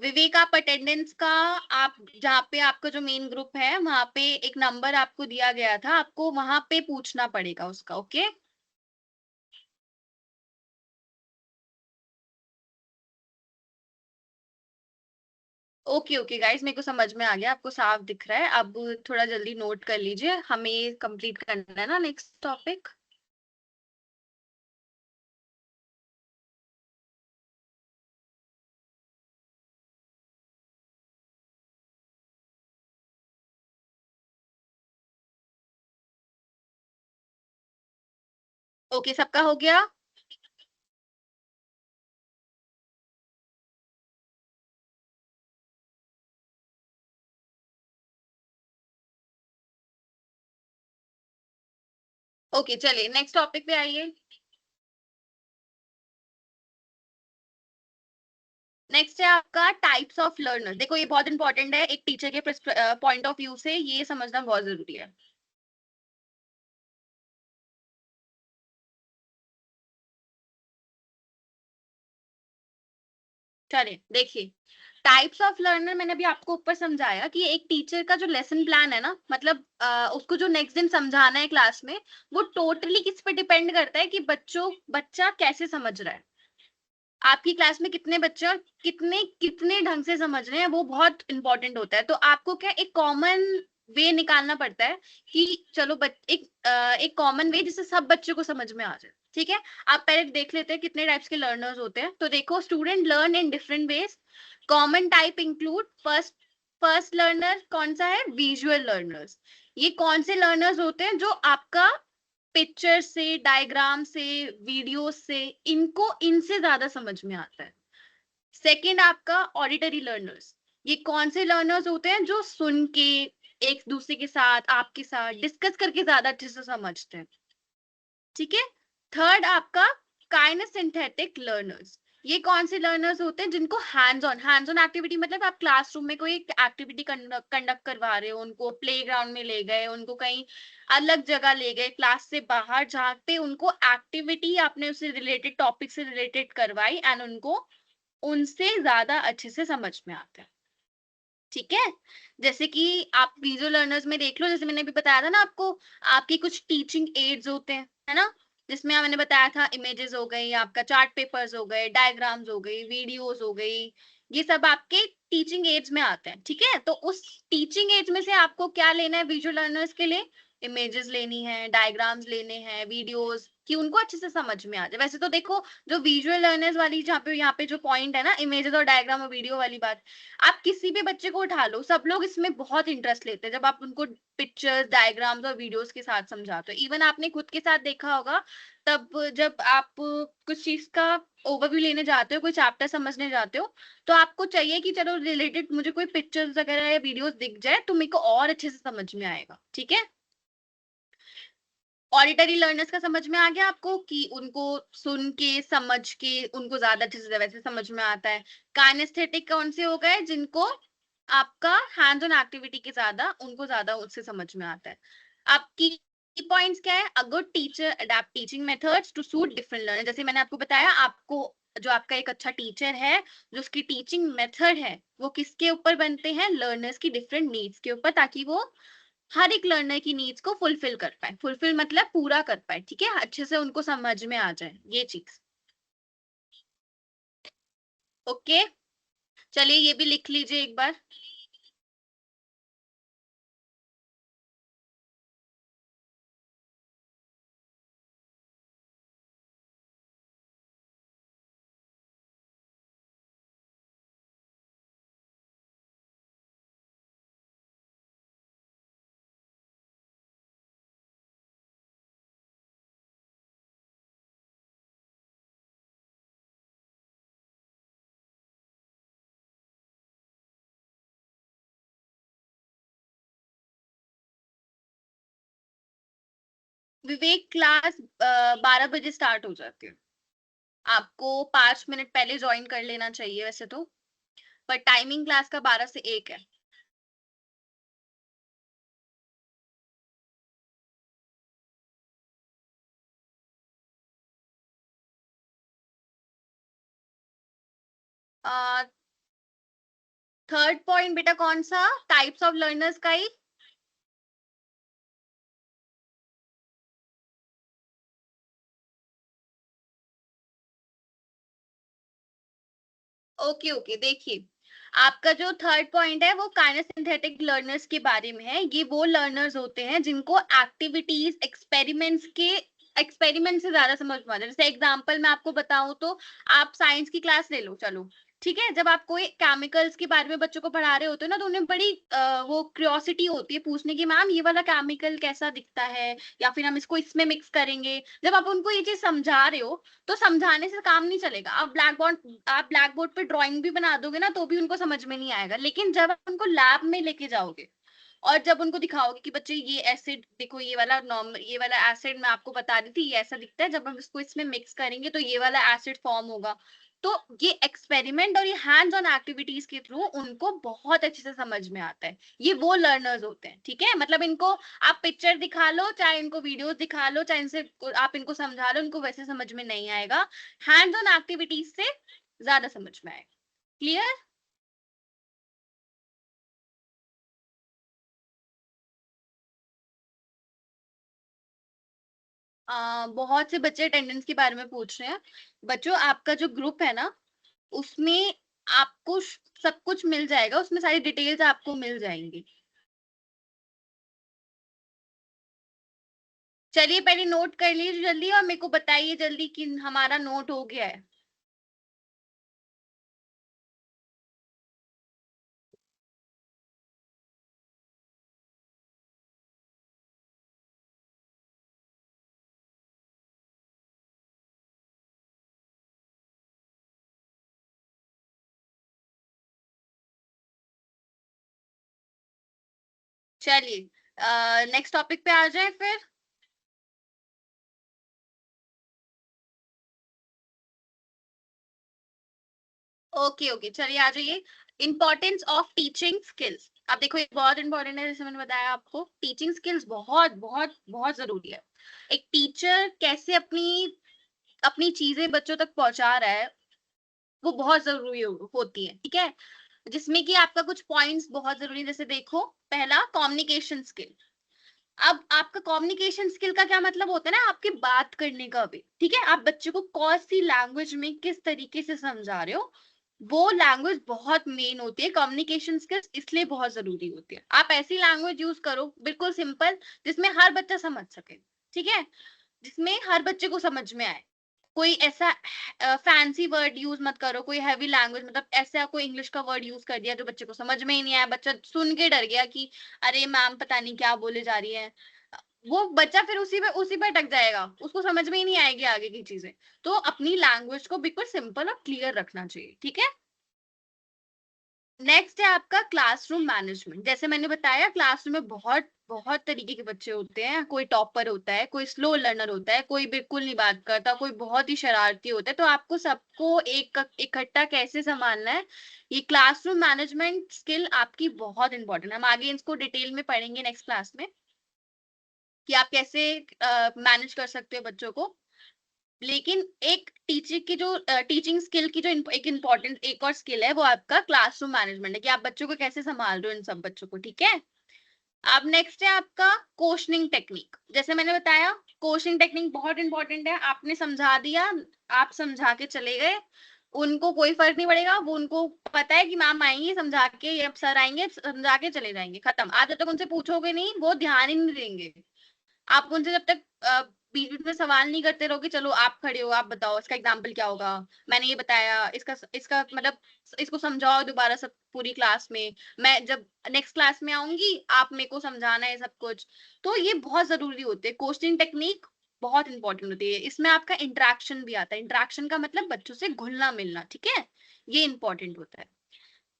विवेक, आप अटेंडेंस का, आप जहाँ पे आपका जो मेन ग्रुप है वहां पे एक नंबर आपको दिया गया था, आपको वहां पे पूछना पड़ेगा उसका। ओके। ओके ओके गाइस, मेरे को समझ में आ गया, आपको साफ दिख रहा है। अब थोड़ा जल्दी नोट कर लीजिए, हमें कंप्लीट करना है ना नेक्स्ट टॉपिक। ओके, सबका हो गया? ओके चलिए नेक्स्ट टॉपिक पे आइए। नेक्स्ट है आपका टाइप्स ऑफ लर्नर। देखो ये बहुत इंपॉर्टेंट है, एक टीचर के पॉइंट ऑफ व्यू से ये समझना बहुत जरूरी है। चलिए देखिए, टाइप्स ऑफ लर्नर मैंने अभी आपको ऊपर समझाया कि एक टीचर का जो लेसन प्लान है ना, मतलब उसको जो नेक्स्ट दिन समझाना है क्लास में, वो टोटली किस पे डिपेंड करता है कि बच्चा कैसे समझ रहा है। आपकी क्लास में कितने बच्चे और कितने कितने ढंग से समझ रहे हैं, वो बहुत इंपॉर्टेंट होता है। तो आपको क्या एक कॉमन वे निकालना पड़ता है कि चलो एक कॉमन वे जिससे सब बच्चों को समझ में आ जाए। ठीक है, आप पहले देख लेते हैं कितने टाइप्स के लर्नर्स होते हैं। तो देखो, student learn in different ways. Common type include first learner कौन सा है? Visual learners. ये कौन से लर्नर्स होते हैं? जो आपका पिक्चर से, डायग्राम से, वीडियो से, इनसे ज्यादा समझ में आता है। सेकंड आपका ऑडिटरी लर्नर्स। ये कौन से लर्नर्स होते हैं? जो सुन के, एक दूसरे के साथ, आपके साथ डिस्कस करके ज्यादा अच्छे से समझते हैं। ठीक है। थर्ड आपका काइनेसिंथेटिक लर्नर्स। ये कौन से लर्नर्स होते हैं? जिनको हैंड्स ऑन एक्टिविटी, मतलब आप क्लासरूम में कोई एक्टिविटी कंडक्ट करवा रहे हो, उनको प्लेग्राउंड में ले गए, उनको कहीं अलग जगह ले गए, क्लास से बाहर, जहाँ पे उनको एक्टिविटी आपने उससे रिलेटेड, टॉपिक से रिलेटेड करवाई, एंड उनको उनसे ज्यादा अच्छे से समझ में आता है। ठीक है। जैसे कि आप विजुअल लर्नर्स में देख लो, जैसे मैंने अभी बताया था ना आपको, आपके कुछ टीचिंग एड्स होते हैं, है ना, जिसमें मैंने बताया था इमेजेस हो गई, आपका चार्ट पेपर्स हो गए, डायग्राम्स हो गई, वीडियोस हो गई, ये सब आपके टीचिंग एड्स में आते हैं। ठीक है, तो उस टीचिंग एड्स में से आपको क्या लेना है विजुअल लर्नर्स के लिए? इमेजेस लेनी है, डायग्राम्स लेने हैं, वीडियोस, कि उनको अच्छे से समझ में आ जाए। वैसे तो देखो, जो विजुअल लर्नर्स वाली जहाँ पे यहाँ पे जो पॉइंट है ना, इमेजेस और डायग्राम और वीडियो वाली बात, आप किसी भी बच्चे को उठा लो, सब लोग इसमें बहुत इंटरेस्ट लेते हैं जब आप उनको पिक्चर्स, डायग्राम्स और वीडियोस के साथ समझाते हो। इवन आपने खुद के साथ देखा होगा, तब जब आप कुछ चीज का ओवरव्यू लेने जाते हो, कोई चैप्टर समझने जाते हो, तो आपको चाहिए कि चलो रिलेटेड मुझे कोई पिक्चर्स वगैरह या वीडियोस दिख जाए तो मेरे को और अच्छे से समझ में आएगा। ठीक है। ऑडिटरी लर्नर्स का समझ में आ गया आपको कि उनको सुन के, समझ के, उनको ज्यादा अच्छे से वैसे समझ में आता है। काइनेस्थेटिक कौन से हो गए? जिनको आपका हैंड्स ऑन एक्टिविटी के ज्यादा, उनको ज्यादा उससे समझ में आता है। आपकी पॉइंट्स क्या है? A good teacher adapt teaching methods to suit different learner. जैसे मैंने आपको बताया, आपको जो आपका एक अच्छा टीचर है, जो उसकी टीचिंग मेथड है, वो किसके ऊपर बनते हैं? लर्नर्स की डिफरेंट नीड्स के ऊपर, ताकि वो हर एक लर्नर की नीड्स को फुलफिल कर पाए। फुलफिल मतलब पूरा कर पाए। ठीक है, अच्छे से उनको समझ में आ जाए ये चीज। ओके, चलिए ये भी लिख लीजिए एक बार। विवेक, क्लास 12 बजे स्टार्ट हो जाती है। आपको 5 मिनट पहले ज्वाइन कर लेना चाहिए वैसे तो, पर टाइमिंग क्लास का 12 से 1 है। थर्ड पॉइंट बेटा कौन सा? टाइप्स ऑफ लर्नर्स का ही। ओके ओके, देखिए, आपका जो थर्ड पॉइंट है वो काइनेसिंथेटिक लर्नर्स के बारे में है। ये वो लर्नर्स होते हैं जिनको एक्टिविटीज, एक्सपेरिमेंट से ज्यादा समझ में आता है। जैसे एग्जांपल मैं आपको बताऊं तो, आप साइंस की क्लास ले लो, चलो ठीक है, जब आप कोई केमिकल्स के बारे में बच्चों को पढ़ा रहे होते हो ना, तो उन्हें बड़ी वो क्यूरियोसिटी होती है पूछने की, मैम ये वाला केमिकल कैसा दिखता है, या फिर हम इसको इसमें मिक्स करेंगे। जब आप उनको ये चीज समझा रहे हो, तो समझाने से काम नहीं चलेगा। आप ब्लैक बोर्ड पे ड्राइंग भी बना दोगे ना, तो भी उनको समझ में नहीं आएगा। लेकिन जब आप उनको लैब में लेके जाओगे और जब उनको दिखाओगे कि बच्चे ये एसिड देखो, ये वाला नॉर्मल, ये वाला एसिड मैं आपको बता रही थी, ये ऐसा दिखता है, जब हम इसको इसमें मिक्स करेंगे तो ये वाला एसिड फॉर्म होगा, तो ये एक्सपेरिमेंट और ये हैंड्स ऑन एक्टिविटीज के थ्रू उनको बहुत अच्छे से समझ में आता है। ये वो लर्नर्स होते हैं, ठीक है। मतलब इनको आप पिक्चर दिखा लो, चाहे इनको वीडियोस दिखा लो, चाहे इनसे आप इनको समझा लो, इनको वैसे समझ में नहीं आएगा। हैंड्स ऑन एक्टिविटीज से ज्यादा समझ में आएगा। क्लियर? बहुत से बच्चे अटेंडेंस के बारे में पूछ रहे हैं। बच्चों, आपका जो ग्रुप है ना, उसमें आपको सब कुछ मिल जाएगा, उसमें सारी डिटेल्स आपको मिल जाएंगी। चलिए पहले नोट कर लीजिए जल्दी और मेरे को बताइए जल्दी कि हमारा नोट हो गया है। चलिए नेक्स्ट टॉपिक पे आ जाए फिर। ओके ओके, चलिए आ जाइए। Importance of teaching skills. अब देखो, ये बहुत इंपॉर्टेंट है। जैसे मैंने बताया आपको, टीचिंग स्किल्स बहुत बहुत बहुत जरूरी है। एक टीचर कैसे अपनी अपनी चीजें बच्चों तक पहुंचा रहा है, वो बहुत जरूरी होती है, ठीक है। जिसमें कि आपका कुछ पॉइंट्स बहुत जरूरी है। जैसे देखो, पहला कम्युनिकेशन स्किल। अब आपका कम्युनिकेशन स्किल का क्या मतलब होता है ना, आपके बात करने का भी, ठीक है। आप बच्चे को कौन सी लैंग्वेज में किस तरीके से समझा रहे हो, वो लैंग्वेज बहुत मेन होती है। कम्युनिकेशन स्किल्स इसलिए बहुत जरूरी होती है। आप ऐसी लैंग्वेज यूज करो बिल्कुल सिंपल, जिसमें हर बच्चा समझ सके, ठीक है। जिसमें हर बच्चे को समझ में आए। कोई ऐसा फैंसी वर्ड यूज मत करो, कोई हैवी लैंग्वेज, मतलब ऐसा कोई इंग्लिश का वर्ड यूज कर दिया जो बच्चे को समझ में ही नहीं आया, बच्चा सुन के डर गया कि अरे मैम पता नहीं क्या बोले जा रही है। वो बच्चा फिर उसी पे अटक जाएगा, उसको समझ में ही नहीं आएगी आगे की चीजें। तो अपनी लैंग्वेज को बिल्कुल सिंपल और क्लियर रखना चाहिए, ठीक है। नेक्स्ट है आपका क्लासरूम मैनेजमेंट। जैसे मैंने बताया, क्लासरूम में बहुत बहुत तरीके के बच्चे होते हैं। कोई टॉपर होता है, कोई स्लो लर्नर होता है, कोई बिल्कुल नहीं बात करता, कोई बहुत ही शरारती होता है। तो आपको सबको एक इकट्ठा कैसे संभालना है, ये क्लासरूम मैनेजमेंट स्किल आपकी बहुत इंपॉर्टेंट है। हम आगे इसको डिटेल में पढ़ेंगे नेक्स्ट क्लास में, कि आप कैसे मैनेज कर सकते हो बच्चों को। लेकिन एक टीचिंग की जो टीचिंग स्किल की जो एक इम्पोर्टेंट एक और स्किल है, वो आपका क्लासरूम मैनेजमेंट है, कि आप बच्चों को कैसे संभाल रहे हो इन सब बच्चों को, ठीक है। अब नेक्स्ट है आपका क्वेश्चनिंग टेक्निक। जैसे मैंने बताया, क्वेश्चनिंग टेक्निक बहुत इंपॉर्टेंट है। आपने समझा दिया, आप समझा के चले गए, उनको कोई फर्क नहीं पड़ेगा। वो उनको पता है कि मैम आएंगी समझा के, या सर आएंगे समझा के चले जाएंगे, खत्म। आज जब तक उनसे पूछोगे नहीं, वो ध्यान ही नहीं देंगे। आप उनसे जब तक बीच बीच में सवाल नहीं करते रहोगे, चलो आप खड़े हो, आप बताओ इसका एग्जाम्पल क्या होगा, मैंने ये बताया, इसका इसका मतलब इसको समझाओ दोबारा सब पूरी क्लास में। मैं जब नेक्स्ट क्लास में आऊंगी, आप मेरे को समझाना है सब कुछ। तो ये बहुत जरूरी होते हैं। क्वेश्चनिंग टेक्निक बहुत इंपॉर्टेंट होती है। इसमें आपका इंटरेक्शन भी आता है। इंटरेक्शन का मतलब बच्चों से घुलना मिलना, ठीक है। ये इंपॉर्टेंट होता है।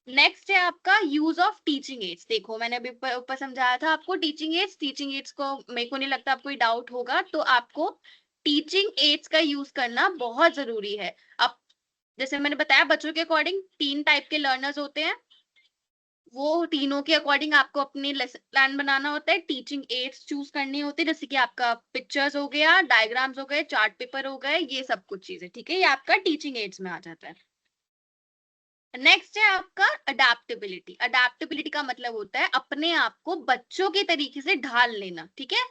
नेक्स्ट है आपका यूज ऑफ टीचिंग एड्स। देखो, मैंने अभी ऊपर समझाया था आपको टीचिंग एड्स। टीचिंग एड्स को मेरे को नहीं लगता आपको डाउट होगा, तो आपको टीचिंग एड्स का यूज करना बहुत जरूरी है। अब जैसे मैंने बताया, बच्चों के अकॉर्डिंग 3 टाइप के लर्नर्स होते हैं। वो तीनों के अकॉर्डिंग आपको अपनी लेसन प्लान बनाना होता है। टीचिंग एड्स चूज करनी होती है, जैसे कि आपका पिक्चर्स हो गया, डायग्राम्स हो गए, चार्ट पेपर हो गए, ये सब कुछ चीजें, ठीक है। ये आपका टीचिंग एड्स में आ जाता है। नेक्स्ट है आपका अडेप्टेबिलिटी। अडेप्टेबिलिटी का मतलब होता है अपने आप को बच्चों के तरीके से ढाल लेना, ठीक है।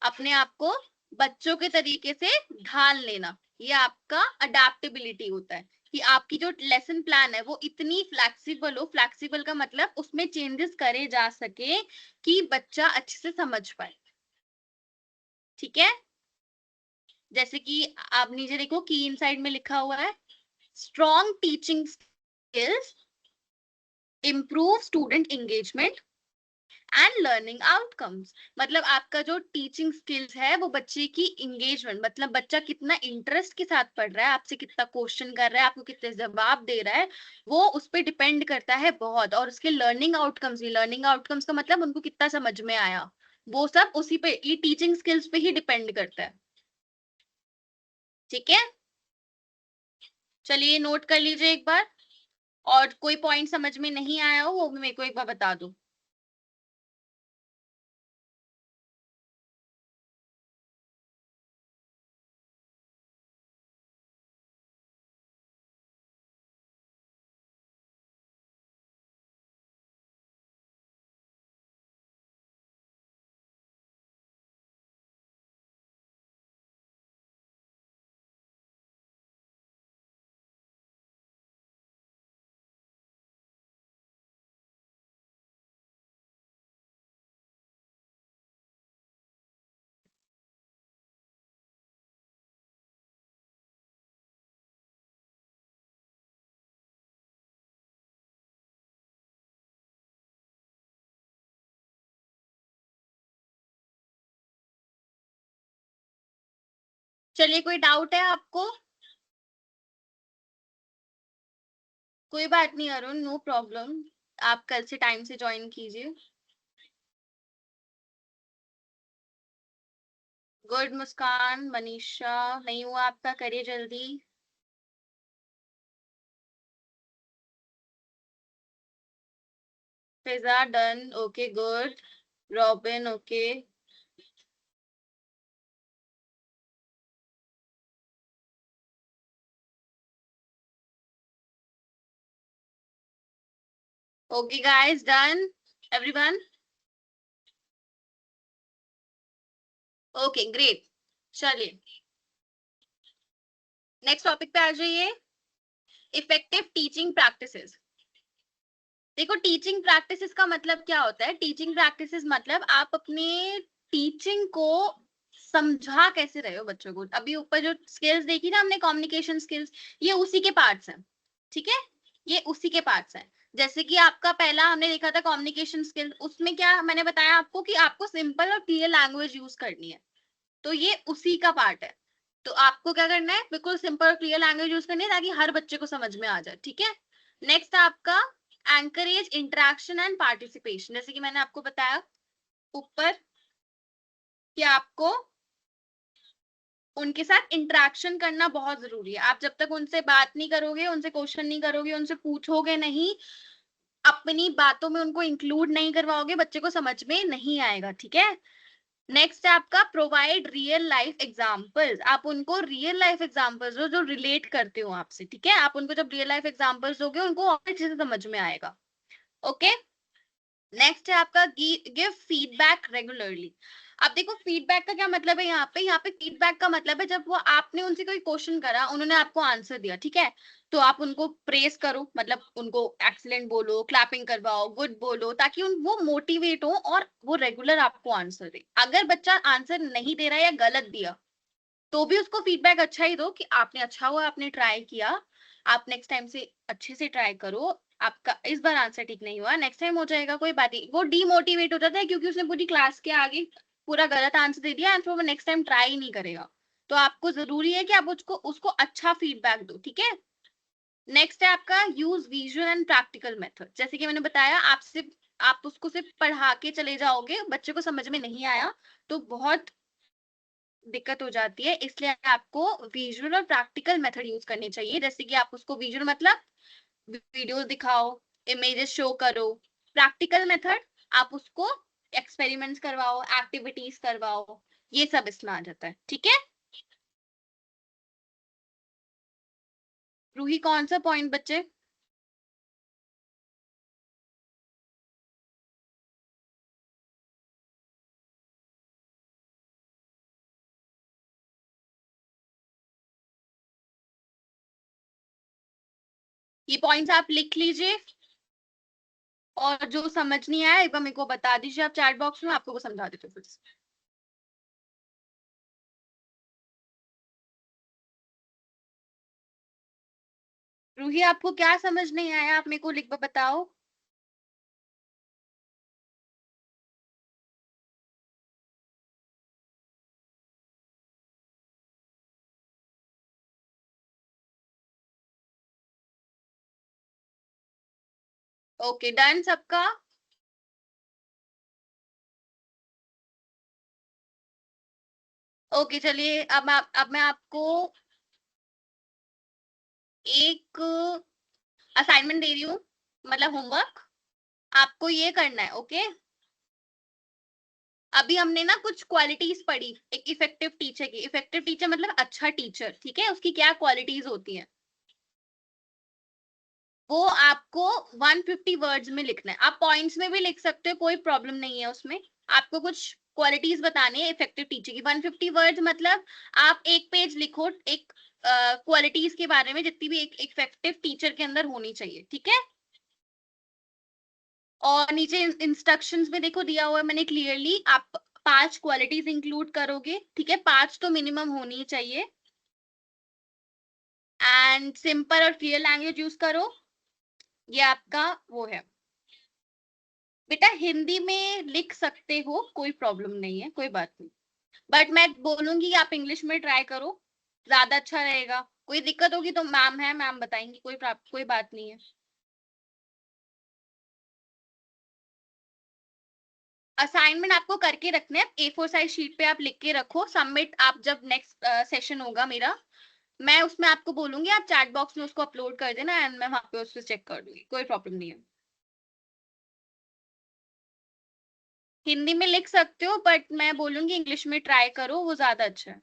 अपने आप को बच्चों के तरीके से ढाल लेना, ये आपका अडेप्टेबिलिटी होता है। कि आपकी जो लेसन प्लान है वो इतनी फ्लेक्सिबल हो। फ्लेक्सिबल का मतलब उसमें चेंजेस करे जा सके कि बच्चा अच्छे से समझ पाए, ठीक है। जैसे कि आप नीचे देखो, की इनसाइड में लिखा हुआ है, strong teaching skills improve student engagement and learning outcomes. मतलब आपका जो टीचिंग स्किल्स है, वो बच्चे की इंगेजमेंट, मतलब बच्चा कितना इंटरेस्ट के साथ पढ़ रहा है, आपसे कितना क्वेश्चन कर रहा है, आपको कितने जवाब दे रहा है, वो उस पर डिपेंड करता है बहुत। और उसके लर्निंग आउटकम्स भी, लर्निंग आउटकम्स का मतलब उनको कितना समझ में आया, वो सब उसी पे, ये टीचिंग स्किल्स पे ही डिपेंड करता है, ठीक है। चलिए नोट कर लीजिए एक बार, और कोई पॉइंट समझ में नहीं आया हो वो भी मेरे को एक बार बता दो। चलिए कोई डाउट है आपको? कोई बात नहीं अरुण, नो प्रॉब्लम, आप कल से टाइम से ज्वाइन कीजिए। गुड मुस्कान, मनीषा नहीं हुआ आपका, करिए जल्दी। Fiza done, okay good. Robin okay. Okay guys, done everyone. Okay great. चलिए नेक्स्ट टॉपिक पे आ जाइए, इफेक्टिव टीचिंग प्रैक्टिसेस। देखो टीचिंग प्रैक्टिसेस का मतलब क्या होता है? टीचिंग प्रैक्टिसेस मतलब आप अपने टीचिंग को समझा कैसे रहे हो बच्चों को। अभी ऊपर जो स्किल्स देखी ना हमने, कम्युनिकेशन स्किल्स, ये उसी के पार्ट्स हैं, ठीक है, ये उसी के पार्ट्स हैं। जैसे कि आपका पहला हमने देखा था कम्युनिकेशन स्किल, उसमें क्या मैंने बताया आपको कि आपको सिंपल और क्लियर लैंग्वेज यूज करनी है, तो ये उसी का पार्ट है। तो आपको क्या करना है, बिल्कुल सिंपल और क्लियर लैंग्वेज यूज करनी है ताकि हर बच्चे को समझ में आ जाए, ठीक है। नेक्स्ट आपका एंकरेज इंटरेक्शन एंड पार्टिसिपेशन, जैसे कि मैंने आपको बताया ऊपर कि आपको उनके साथ इंटरेक्शन करना बहुत जरूरी है। आप जब तक उनसे बात नहीं करोगे, उनसे क्वेश्चन नहीं करोगे, उनसे पूछोगे नहीं, अपनी बातों में उनको इंक्लूड नहीं करवाओगे, बच्चे को समझ में नहीं आएगा, ठीक है। नेक्स्ट है आपका प्रोवाइड रियल लाइफ एग्जांपल्स, आप उनको रियल लाइफ एग्जांपल्स दो जो रिलेट करते हो आपसे, ठीक है। आप उनको जब रियल लाइफ एग्जांपल्स दोगे उनको और अच्छे से समझ में आएगा, ओके। नेक्स्ट है आपका गिव फीडबैक रेगुलरली। अब देखो फीडबैक का क्या मतलब है, यहाँ पे फीडबैक का मतलब है जब वो आपने उनसे कोई क्वेश्चन करा, उन्होंने आपको आंसर दिया, ठीक है, तो आप उनको प्रेस करो, मतलब उनको एक्सीलेंट बोलो, क्लैपिंग करवाओ, गुड बोलो, ताकि वो मोटिवेट हो और वो रेगुलर आपको आंसर दे। अगर बच्चा आंसर नहीं दे रहा है या गलत दिया, तो भी उसको फीडबैक अच्छा ही दो कि आपने अच्छा हुआ, आपने ट्राई किया, आप नेक्स्ट टाइम से अच्छे से ट्राई करो, आपका इस बार आंसर ठीक नहीं हुआ, नेक्स्ट टाइम हो जाएगा, कोई बात नहीं। वो डीमोटिवेट हो जाता है क्योंकि उसने पूरी क्लास के आगे पूरा गलत आंसर दे दिया एंड फिर वो नेक्स्ट टाइम ट्राई ही नहीं करेगा। तो आपको जरूरी है कि आप उसको उसको अच्छा फीडबैक दो, ठीक है। नेक्स्ट है आपका use visual and practical method, जैसे कि मैंने बताया आपसे, आप उसको सिर्फ पढ़ा के चले जाओगे, बच्चे को समझ में नहीं आया तो बहुत दिक्कत हो जाती है, इसलिए आपको विजुअल और प्रैक्टिकल मेथड यूज करनी चाहिए। जैसे कि आप उसको विजुअल मतलब वीडियोस दिखाओ, इमेजेस शो करो, प्रैक्टिकल मेथड आप उसको एक्सपेरिमेंट्स करवाओ, एक्टिविटीज करवाओ, ये सब इसमें आ जाता है, ठीक है। रूही कौन सा पॉइंट बच्चे? ये पॉइंट्स आप लिख लीजिए, और जो समझ नहीं आया एक बार मेरे को बता दीजिए आप चैट बॉक्स में, आपको वो समझा देते फिर से। रूही आपको क्या समझ नहीं आया, आप मेरे को लिख कर बताओ। ओके डन सबका। ओके चलिए अब मैं आपको एक असाइनमेंट दे रही हूँ, मतलब होमवर्क आपको ये करना है। ओके, अभी हमने ना कुछ क्वालिटीज पढ़ी एक इफेक्टिव टीचर की। इफेक्टिव टीचर मतलब अच्छा टीचर, ठीक है, उसकी क्या क्वालिटीज होती हैं वो आपको 150 वर्ड्स में लिखना है। आप पॉइंट्स में भी लिख सकते हो, कोई प्रॉब्लम नहीं है उसमें। आपको कुछ क्वालिटीज बतानी है इफेक्टिव टीचर की। 150 वर्ड्स मतलब आप एक पेज लिखो एक क्वालिटीज के बारे में, जितनी भी एक इफेक्टिव टीचर के अंदर होनी चाहिए, ठीक है। और नीचे इंस्ट्रक्शंस में देखो दिया हुआ है मैंने क्लियरली, आप 5 क्वालिटीज इंक्लूड करोगे, ठीक है, 5 तो मिनिमम होनी ही चाहिए। एंड सिंपल और क्लियर लैंग्वेज यूज करो, ये आपका वो है। बेटा हिंदी में लिख सकते हो, कोई प्रॉब्लम नहीं है, कोई बात नहीं, बट मैं बोलूंगी आप इंग्लिश में ट्राई करो, ज्यादा अच्छा रहेगा। कोई दिक्कत होगी तो मैम है, मैम बताएंगी, कोई बात नहीं है। असाइनमेंट आपको करके रखने हैं, A4 साइज शीट पे आप लिख के रखो। सबमिट आप जब नेक्स्ट सेशन होगा मेरा, मैं उसमें आपको बोलूंगी, आप चैट बॉक्स में उसको अपलोड कर देना एंड मैं वहां पे उसको चेक कर दूंगी, कोई प्रॉब्लम नहीं है। हिंदी में लिख सकते हो बट मैं बोलूंगी इंग्लिश में ट्राई करो, वो ज्यादा अच्छा है।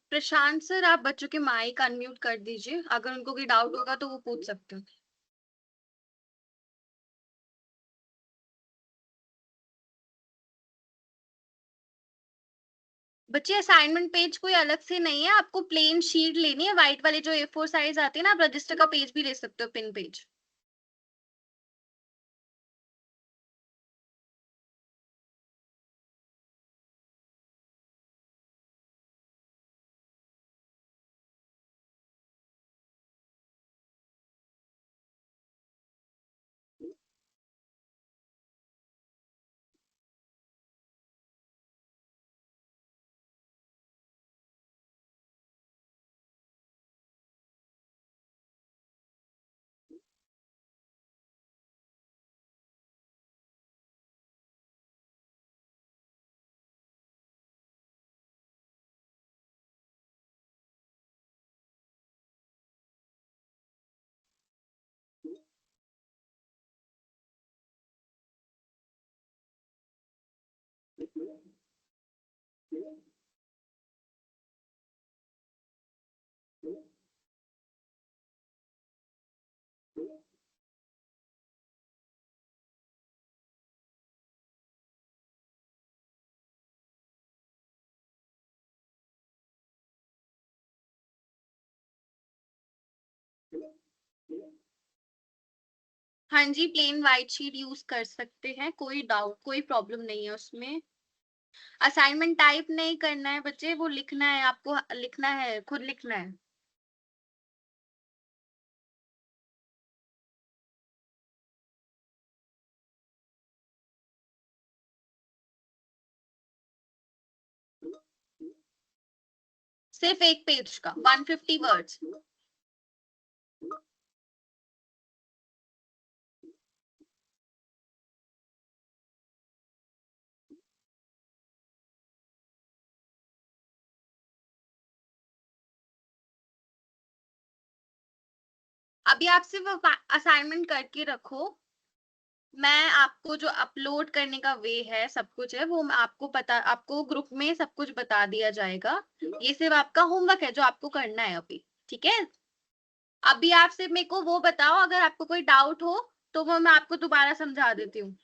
प्रशांत सर, आप बच्चों के माइक अनम्यूट कर दीजिए, अगर उनको कोई डाउट होगा तो वो पूछ सकते हैं। बच्चे असाइनमेंट पेज कोई अलग से नहीं है, आपको प्लेन शीट लेनी है, व्हाइट वाले जो A4 साइज आते हैं ना, आप रजिस्टर का पेज भी ले सकते हो, पिन पेज। हाँ जी, प्लेन व्हाइट शीट यूज कर सकते हैं, कोई डाउट कोई प्रॉब्लम नहीं है उसमें। असाइनमेंट टाइप नहीं करना है बच्चे, वो लिखना है, आपको लिखना है, खुद लिखना है। सिर्फ एक पेज का 150 वर्ड्स। अभी आप सिर्फ असाइनमेंट करके रखो, मैं आपको जो अपलोड करने का वे है, सब कुछ है, वो मैं आपको ग्रुप में सब कुछ बता दिया जाएगा। ये सिर्फ आपका होमवर्क है जो आपको करना है अभी, ठीक है? अभी आप सिर्फ मेरे को वो बताओ, अगर आपको कोई डाउट हो तो वो मैं आपको दोबारा समझा देती हूँ।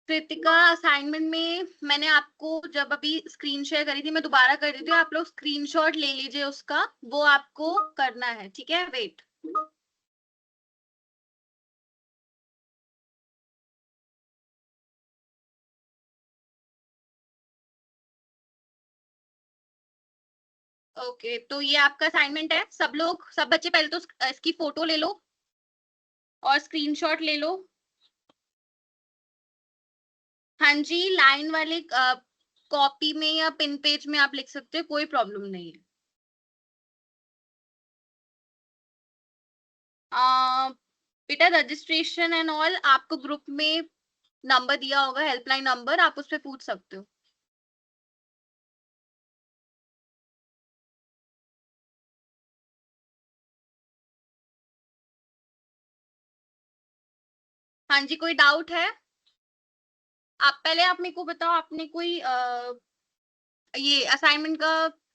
कृतिका, असाइनमेंट में मैंने आपको जब अभी स्क्रीन शेयर करी थी, मैं दोबारा कर देती हूँ, आप लोग स्क्रीनशॉट ले लीजिए उसका, वो आपको करना है, ठीक है? वेट। ओके, तो ये आपका असाइनमेंट है। सब बच्चे पहले तो इसकी फोटो ले लो और स्क्रीनशॉट ले लो। हाँ जी, लाइन वाले कॉपी में या पिन पेज में आप लिख सकते हो, कोई प्रॉब्लम नहीं है। बेटा, रजिस्ट्रेशन एंड ऑल आपको ग्रुप में नंबर दिया होगा, हेल्पलाइन नंबर, आप उस पर पूछ सकते हो। हाँ जी, कोई डाउट है? आप मेरे को बताओ, आपने कोई ये असाइनमेंट का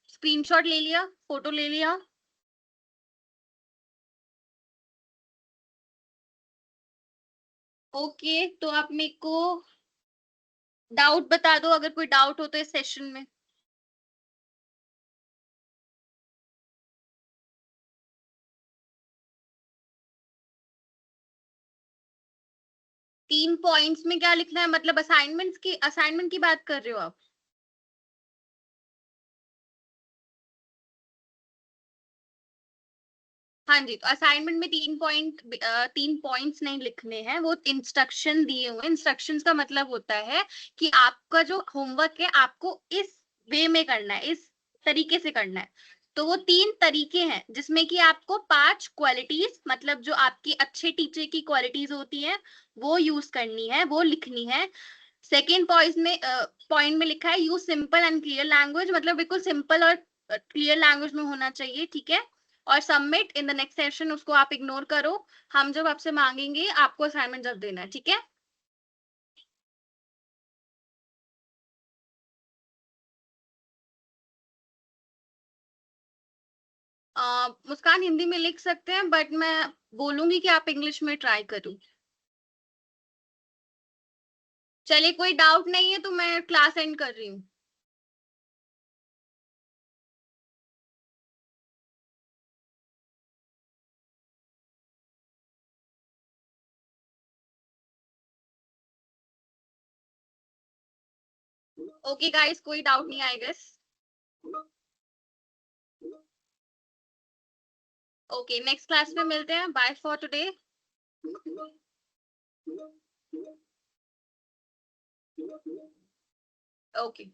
स्क्रीनशॉट ले लिया, फोटो ले लिया? ओके, तो आप मेरे को डाउट बता दो, अगर कोई डाउट हो तो इस सेशन में। तीन पॉइंट्स में क्या लिखना है, मतलब असाइनमेंट की बात कर रहे हो आप? हाँ जी, तो असाइनमेंट में 3 पॉइंट्स नहीं लिखने हैं, वो इंस्ट्रक्शन दिए हुए। इंस्ट्रक्शंस का मतलब होता है कि आपका जो होमवर्क है आपको इस वे में करना है, इस तरीके से करना है। तो वो 3 तरीके हैं, जिसमें कि आपको 5 क्वालिटीज, मतलब जो आपकी अच्छे टीचर की क्वालिटीज होती हैं, वो यूज करनी है, वो लिखनी है। सेकेंड पॉइंट में लिखा है use simple and clear language, मतलब बिल्कुल सिंपल और क्लियर लैंग्वेज में होना चाहिए, ठीक है? और submit in the next session, उसको आप इग्नोर करो। हम जब आपसे मांगेंगे आपको असाइनमेंट जब देना है, ठीक है? मुस्कान, हिंदी में लिख सकते हैं, बट मैं बोलूंगी कि आप इंग्लिश में ट्राई करो। चलिए, कोई डाउट नहीं है तो मैं क्लास एंड कर रही हूँ। ओके गाइस, कोई डाउट नहीं, I guess. Okay, next class में मिलते हैं। Bye for today. ओके।